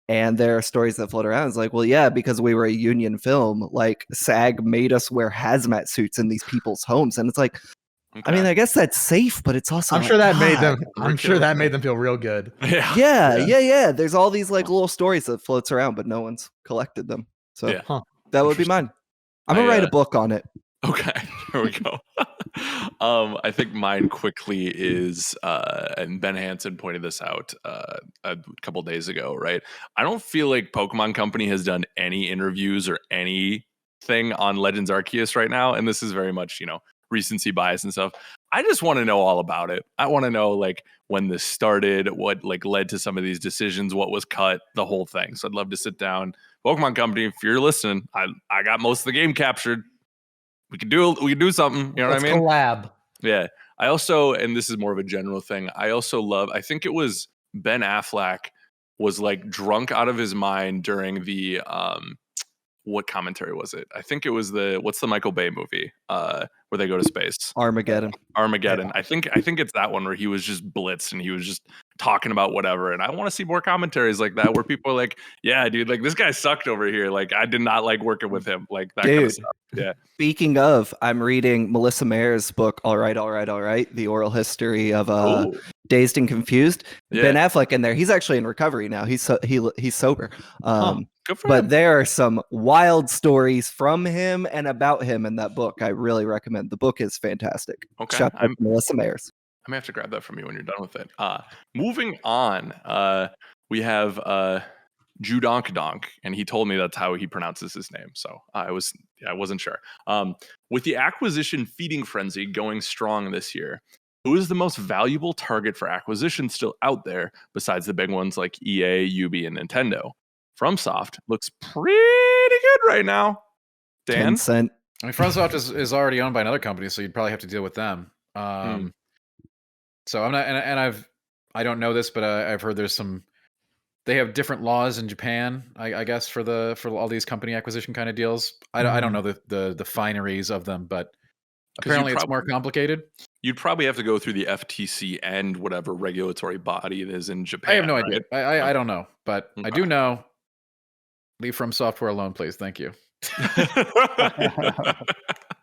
And there are stories that float around. It's like, well, yeah, because we were a union film, like SAG made us wear hazmat suits in these people's homes. And it's like, I mean, I guess that's safe, but it's also I'm like, sure that made God. them. I'm sure that made them feel real good. Yeah. There's all these like little stories that floats around, but no one's collected them. So Yeah. that would be mine. I'm gonna write a book on it. Okay, here we go. I think mine quickly is, and Ben Hansen pointed this out a couple days ago, right? I don't feel like Pokemon Company has done any interviews or anything on Legends Arceus right now, and this is very much, you know, recency bias and stuff. I just want to know all about it. I want to know like when this started, what like led to some of these decisions, what was cut, the whole thing. So I'd love to sit down. Pokemon Company, if you're listening, I got most of the game captured. We could do something. You know Let's what I mean? collab. Yeah. I also, and this is more of a general thing, I also love, I think it was Ben Affleck was like drunk out of his mind during the what commentary was it? I think it was what's the Michael Bay movie where they go to space? Armageddon. Armageddon. I think it's that one where he was just blitzed and he was just talking about whatever. And I want to see more commentaries like that where people are like, yeah, dude, like this guy sucked over here. Like I did not like working with him. Like that kind of stuff. Yeah. Speaking of, I'm reading Melissa Mayer's book, All Right, the oral history of Dazed and Confused. Yeah. Ben Affleck in there. He's actually in recovery now. He's sober. Good for But him. there are some wild stories from him and about him in that book. I really recommend. The book is fantastic. Okay. Shout out to Melissa Mayers. I may have to grab that from you when you're done with it. Moving on, we have Judonk Donk, and he told me that's how he pronounces his name. So I wasn't sure. With the acquisition feeding frenzy going strong this year, who is the most valuable target for acquisition still out there besides the big ones like EA, Ubi, and Nintendo? FromSoft looks pretty good right now. Dan? Tencent. I mean, FromSoft is already owned by another company, so you'd probably have to deal with them. So I'm not, and I don't know this, but I've heard there's some. They have different laws in Japan, I guess, for all these company acquisition kind of deals. I don't know the fineries of them, but apparently it's more complicated. You'd probably have to go through the FTC and whatever regulatory body it is in Japan. I have no idea. Right? I don't know, but I do know. Leave From Software alone, please. Thank you.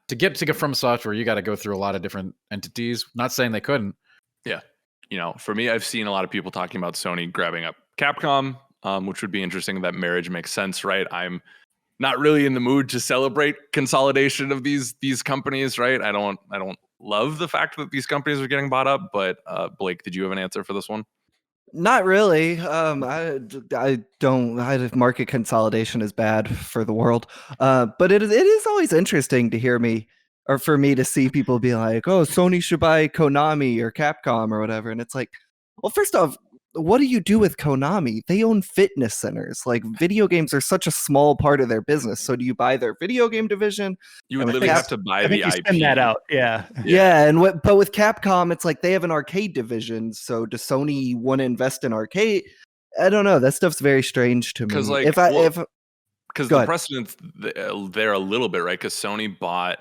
To get From Software, you got to go through a lot of different entities. Not saying they couldn't. Yeah. For me, I've seen a lot of people talking about Sony grabbing up Capcom, which would be interesting. That marriage makes sense, right? I'm not really in the mood to celebrate consolidation of these companies, right? I don't love the fact that these companies are getting bought up, but Blake, did you have an answer for this one? Not really. Market consolidation is bad for the world. But it is always interesting to hear me, or for me to see people be like, oh, Sony should buy Konami or Capcom or whatever. And it's like, well, first off, what do you do with Konami? They own fitness centers. Like, video games are such a small part of their business. So do you buy their video game division? You would literally have to buy the IP. Spin that out. Yeah. But with Capcom, it's like they have an arcade division. So does Sony want to invest in arcade? I don't know. That stuff's very strange to me. Because the precedents there a little bit, right? Because Sony bought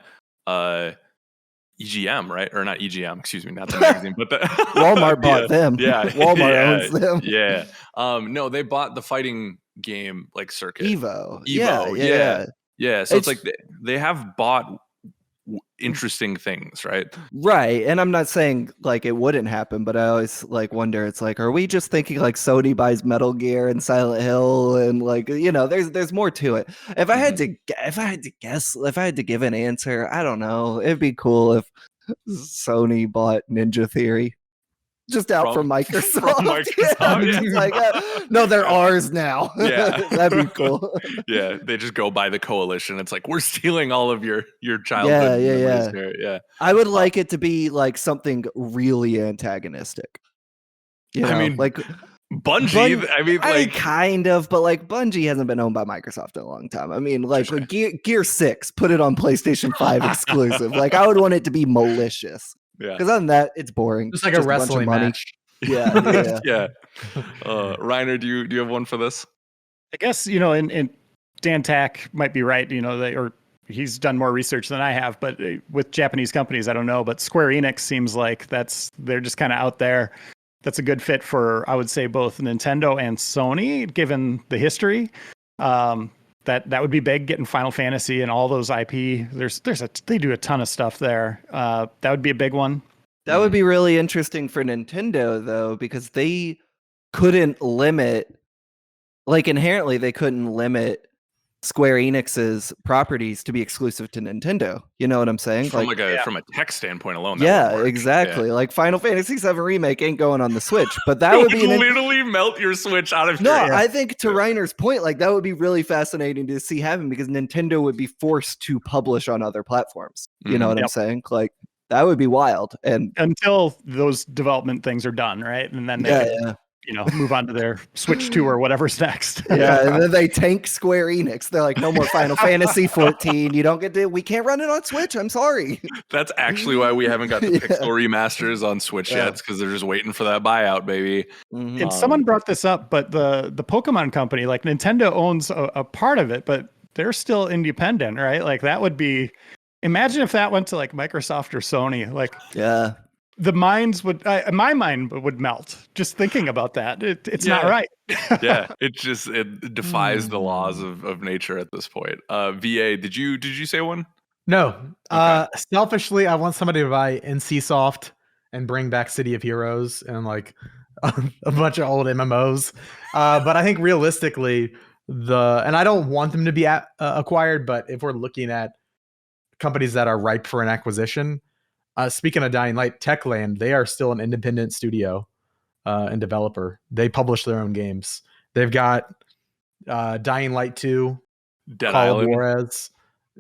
EGM, right? Or not EGM, excuse me, not the magazine, but Walmart bought them. Yeah. Walmart owns them. Yeah. No, they bought the fighting game like circuit. Evo. Yeah. So it's like they have bought interesting things, right? Right. And I'm not saying like it wouldn't happen, but I always like wonder, it's like, are we just thinking like Sony buys Metal Gear and Silent Hill and like, there's more to it. If I had to guess, if I had to give an answer, I don't know. It'd be cool if Sony bought Ninja Theory. Just out from Microsoft. From Microsoft. Yeah. Like, no, they're ours now. Yeah. That'd be cool. Yeah, they just go by the coalition. It's like, we're stealing all of your childhood memories here. Yeah. I would like it to be like something really antagonistic. I mean, like Bungie. Kind of, but like Bungie hasn't been owned by Microsoft in a long time. I mean, like Gear 6, put it on PlayStation 5 exclusive. Like, I would want it to be malicious. Yeah. Because other than that, it's boring. Just like a wrestling match. Yeah. Reiner, do you have one for this? I guess, and Dan Tack might be right, he's done more research than I have, but with Japanese companies, I don't know, but Square Enix seems like they're just kind of out there. That's a good fit for, I would say, both Nintendo and Sony, given the history. That would be big, getting Final Fantasy and all those IP. They do a ton of stuff there. That would be a big one. That would be really interesting for Nintendo, though, because they couldn't limit, like inherently, they couldn't limit Square Enix's properties to be exclusive to Nintendo. You know what I'm saying? From from a tech standpoint alone. Exactly. Yeah. Like Final Fantasy VII Remake ain't going on the Switch, but that would be literally melt your Switch out of your hand. I think to Reiner's point, like that would be really fascinating to see happen because Nintendo would be forced to publish on other platforms. You know what I'm saying? Like that would be wild. And until those development things are done, right? And then they move on to their Switch 2 or whatever's next. And then they tank Square Enix. They're like, no more Final Fantasy 14. You don't get to, we can't run it on Switch. I'm sorry. That's actually why we haven't got the Pixel remasters on Switch yet. It's because they're just waiting for that buyout, baby. And someone brought this up, but the Pokemon company, like Nintendo owns a part of it, but they're still independent, right? Like that would be. Imagine if that went to like Microsoft or Sony. Like Yeah. the minds would, my mind would melt just thinking about that. It's not Yeah. right. Yeah, it defies the laws Hmm. of nature at this point. VA, did you say one? No. Okay. Selfishly, I want somebody to buy NCSoft and bring back City of Heroes and like a bunch of old MMOs. But I think realistically, and I don't want them to be acquired, but if we're looking at companies that are ripe for an acquisition, speaking of Dying Light, Techland, they are still an independent studio and developer. They publish their own games. They've got Dying Light 2, Dead Call of Island. Juarez.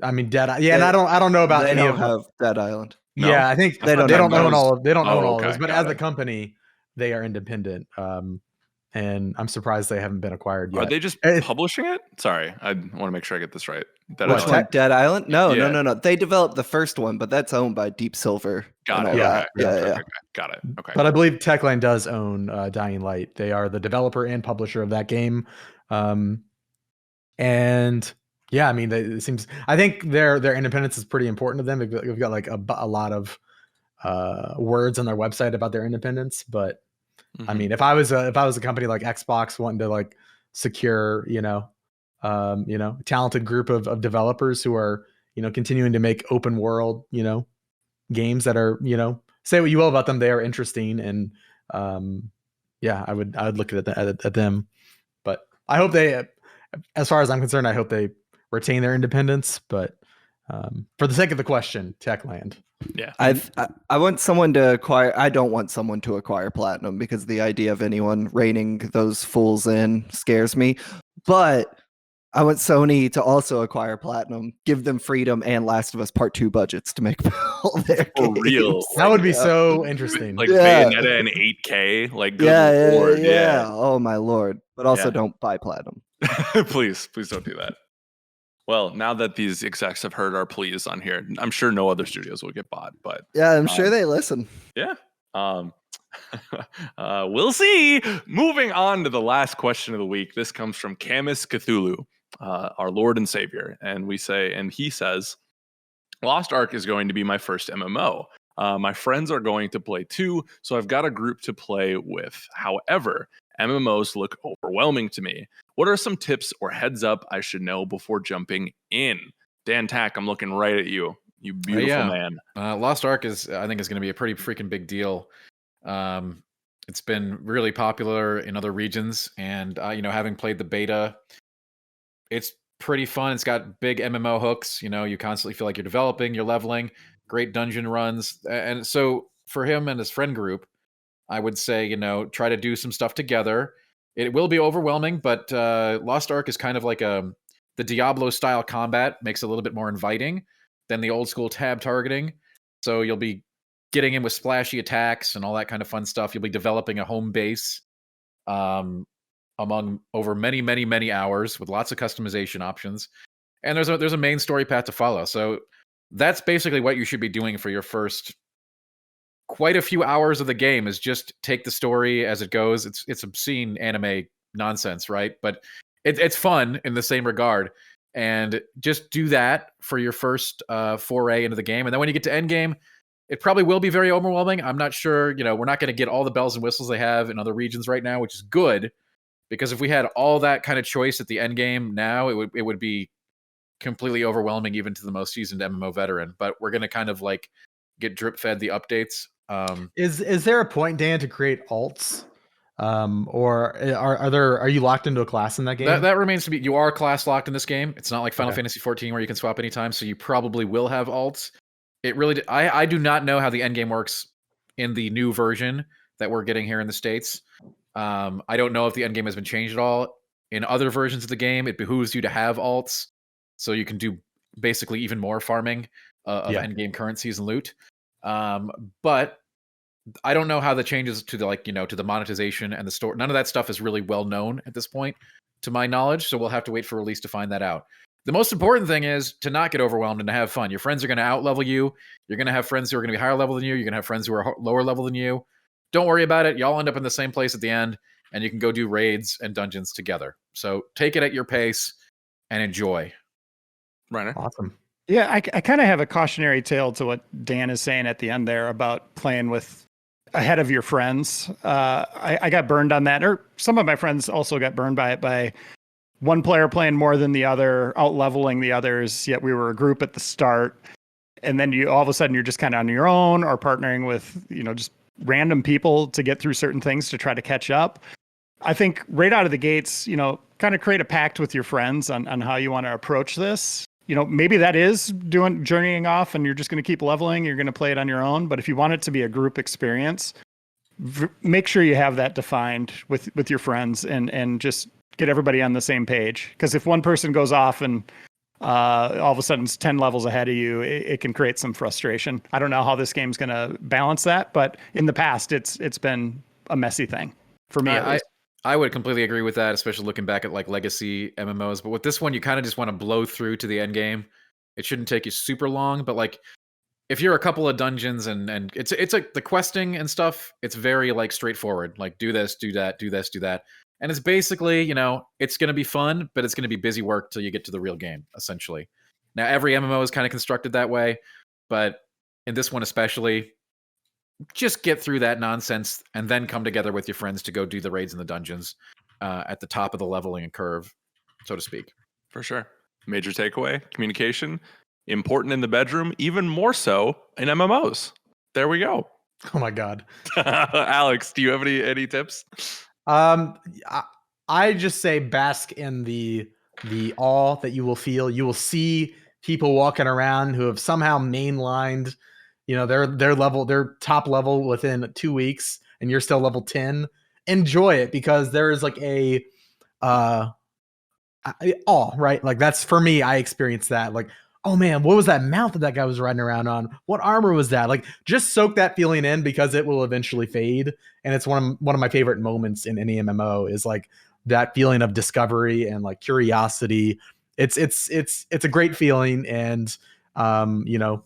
I mean, Dead. Yeah, and I don't know about They any don't of them. have Dead Island. No? Yeah, I think They don't they have don't own those. all. They don't own Oh, all of okay, those, but got as a it. company, they are independent. And I'm surprised they haven't been acquired yet. Are they just Eh, publishing it? Sorry, I want to make sure I get this right. Dead What, Which Island. one? Dead Island? No, Yeah. no. They developed the first one, but that's owned by Deep Silver. Got and it. all Yeah, Okay. that. Okay, Yeah. okay, got it. Okay. But I believe Techland does own Dying Light. They are the developer and publisher of that game. And yeah, I mean, it seems. I think their independence is pretty important to them. They've got like a lot of words on their website about their independence. But I Mhm. mean, if I was a company like Xbox wanting to like secure, talented group of developers who are continuing to make open world, games that are say what you will about them, they are interesting, and yeah, I would look at them. But I hope they, as far as I'm concerned, I hope they retain their independence. But for the sake of the question, Techland. Yeah. I want someone to acquire. I don't want someone to acquire Platinum because the idea of anyone reining those fools in scares me. But I want Sony to also acquire Platinum, give them Freedom and Last of Us Part 2 budgets to make all their For real. games. That would be Yeah. so interesting. Like Yeah. Bayonetta and 8K. Like good Yeah, lord. yeah. Oh my lord! But also, Yeah. don't buy Platinum. Please don't do that. Well, now that these execs have heard our pleas on here, I'm sure no other studios will get bought, but Yeah, I'm sure they listen. yeah. We'll see. Moving on to the last question of the week. This comes from Camus Cthulhu, our Lord and Savior. And he says, Lost Ark is going to be my first MMO. My friends are going to play too, so I've got a group to play with. However, MMOs look overwhelming to me. What are some tips or heads up I should know before jumping in? Dan Tack, I'm looking right at you. You beautiful yeah. man. Lost Ark I think is going to be a pretty freaking big deal. It's been really popular in other regions, and having played the beta, it's pretty fun. It's got big MMO hooks. You constantly feel like you're developing, you're leveling, great dungeon runs, and so for him and his friend group, I would say try to do some stuff together. It will be overwhelming, but Lost Ark is kind of like the Diablo style combat, makes it a little bit more inviting than the old school tab targeting. So you'll be getting in with splashy attacks and all that kind of fun stuff. You'll be developing a home base among over many, many, many hours with lots of customization options. And there's a main story path to follow. So that's basically what you should be doing for your first quite a few hours of the game, is just take the story as it goes. It's obscene anime nonsense, right? But it's fun in the same regard. And just do that for your first foray into the game. And then when you get to endgame, it probably will be very overwhelming. I'm not sure, we're not going to get all the bells and whistles they have in other regions right now, which is good. Because if we had all that kind of choice at the end game now, it would be completely overwhelming even to the most seasoned MMO veteran. But we're going to kind of like get drip fed the updates. Is there a point, Dan, to create alts? Or are you locked into a class in that game? That remains to be. You are class locked in this game. It's not like Final Okay. Fantasy 14 where you can swap anytime, so you probably will have alts. It really, I do not know how the end game works in the new version that we're getting here in the States. I don't know if the end game has been changed at all. In other versions of the game, it behooves you to have alts, so you can do basically even more farming of end game currencies and loot. But I don't know how the changes to to the monetization and the store. None of that stuff is really well known at this point, to my knowledge. So we'll have to wait for release to find that out. The most important thing is to not get overwhelmed and to have fun. Your friends are going to outlevel you. You're going to have friends who are going to be higher level than you. You're going to have friends who are lower level than you. Don't worry about it. Y'all end up in the same place at the end, and you can go do raids and dungeons together. So take it at your pace and enjoy. Reiner. Awesome. Yeah, I kind of have a cautionary tale to what Dan is saying at the end there about playing with ahead of your friends. I got burned on that, or some of my friends also got burned by it, by one player playing more than the other, out leveling the others. Yet we were a group at the start, and then you all of a sudden you're just kind of on your own, or partnering with just random people to get through certain things to try to catch up. I think right out of the gates, kind of create a pact with your friends on how you want to approach this. Maybe that is journeying off and you're just going to keep leveling. You're going to play it on your own. But if you want it to be a group experience, make sure you have that defined with your friends and just get everybody on the same page. Because if one person goes off and all of a sudden it's 10 levels ahead of you, it can create some frustration. I don't know how this game's going to balance that, but in the past, it's been a messy thing for me. At least. I would completely agree with that, especially looking back at like legacy MMOs. But with this one, you kind of just want to blow through to the end game. It shouldn't take you super long, but like if you're a couple of dungeons and it's like the questing and stuff, it's very like straightforward. Like do this, do that, do this, do that. And it's basically, it's going to be fun, but it's going to be busy work till you get to the real game, essentially. Now, every MMO is kind of constructed that way, but in this one especially, just get through that nonsense and then come together with your friends to go do the raids in the dungeons at the top of the leveling curve, so to speak. For sure. Major takeaway, communication, important in the bedroom, even more so in MMOs. There we go. Oh my God. Alex, do you have any tips? I just say bask in the awe that you will feel. You will see people walking around who have somehow mainlined their top level within 2 weeks, and you're still level 10. Enjoy it, because there is like a awe, right? Like that's, for me, I experienced that. Like, oh man, what was that mount that guy was riding around on? What armor was that? Like, just soak that feeling in, because it will eventually fade. And it's one of my favorite moments in any MMO is like that feeling of discovery and like curiosity. It's a great feeling. And MMOs,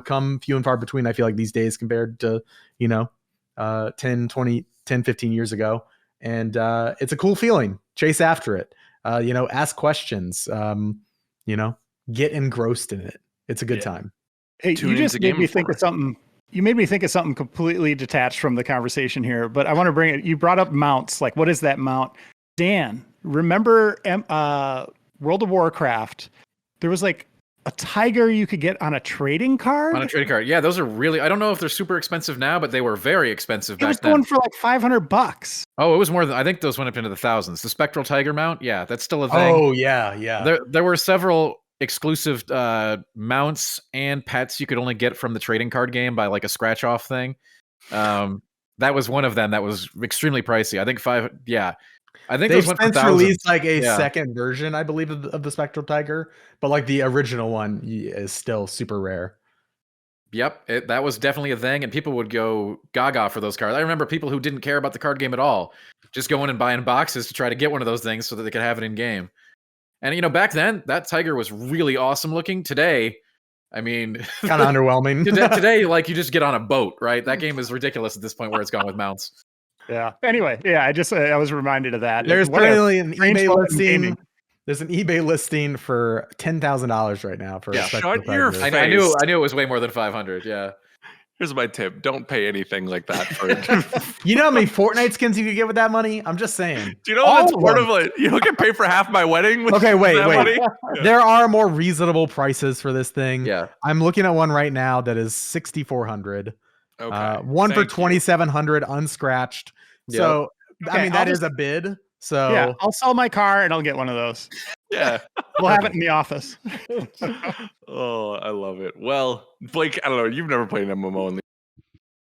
come few and far between, I feel like, these days compared to, 10, 15 years ago. And it's a cool feeling. Chase after it. Ask questions. Get engrossed in it. It's a good time. Hey, you just made me think of something. You made me think of something completely detached from the conversation here, but I want to bring it. You brought up mounts. Like, what is that mount? Dan, remember World of Warcraft? There was like a tiger you could get on a trading card. On a trading card, yeah. Those are really. I don't know if they're super expensive now, but they were very expensive back then. It was going for like $500. Oh, it was more than. I think those went up into the thousands. The spectral tiger mount, yeah, that's still a thing. Oh yeah. There were several exclusive mounts and pets you could only get from the trading card game by like a scratch off thing. That was one of them that was extremely pricey. I think those went for thousands. Released like a second version, I believe, of the spectral tiger, but like the original one is still super rare. Yep, that was definitely a thing, and people would go gaga for those cards. I remember people who didn't care about the card game at all just going and buying boxes to try to get one of those things so that they could have it in game. And back then, that tiger was really awesome looking. Today, I mean, kind of underwhelming. Today, like, you just get on a boat, right? That game is ridiculous at this point where it's gone with mounts. Yeah. Anyway, yeah, I was reminded of that. There's currently an eBay listing. There's an eBay listing for $10,000 right now for. Yeah. Shut your face. I knew it was way more than 500. Yeah. Here's my tip: don't pay anything like that for. You know how many Fortnite skins you could get with that money? I'm just saying. Do you know that's part of it? You can pay for half my wedding. With okay, wait. Yeah. There are more reasonable prices for this thing. Yeah. I'm looking at one right now that is $6,400. Okay. One for $2,700 unscratched. Yep. So okay, I mean, that is a bid. So yeah, I'll sell my car and I'll get one of those. Yeah. We'll have it in the office. Oh, I love it. Well, Blake, I don't know. You've never played an MMO.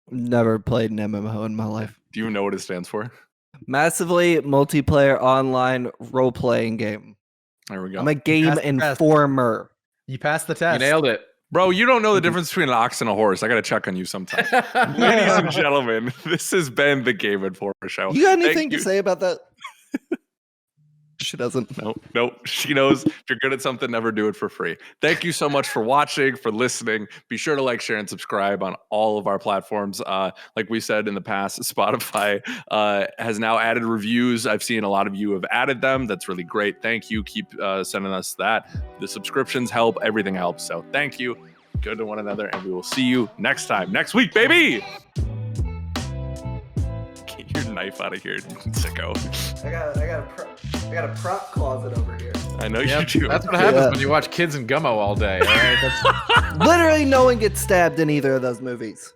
Never played an MMO in my life. Do you know what it stands for? Massively multiplayer online role-playing game. There we go. I'm a game informer. You passed the test. You nailed it. Bro, you don't know the difference between an ox and a horse. I got to check on you sometime. Ladies and gentlemen, this has been the Game Informer Show. You got anything to say about that? She doesn't. Nope. She knows if you're good at something, never do it for free. Thank you so much for watching, for listening. Be sure to like, share, and subscribe on all of our platforms. Like we said in the past, Spotify has now added reviews. I've seen a lot of you have added them. That's really great. Thank you. Keep sending us that. The subscriptions help. Everything helps. So thank you. Good to one another, and we will see you next time. Next week, baby! Get your knife out of here, sicko. I got a prop closet over here. I know Yep, you do. that's what happens when you watch Kids and Gummo all day. All right, that's Literally, no one gets stabbed in either of those movies.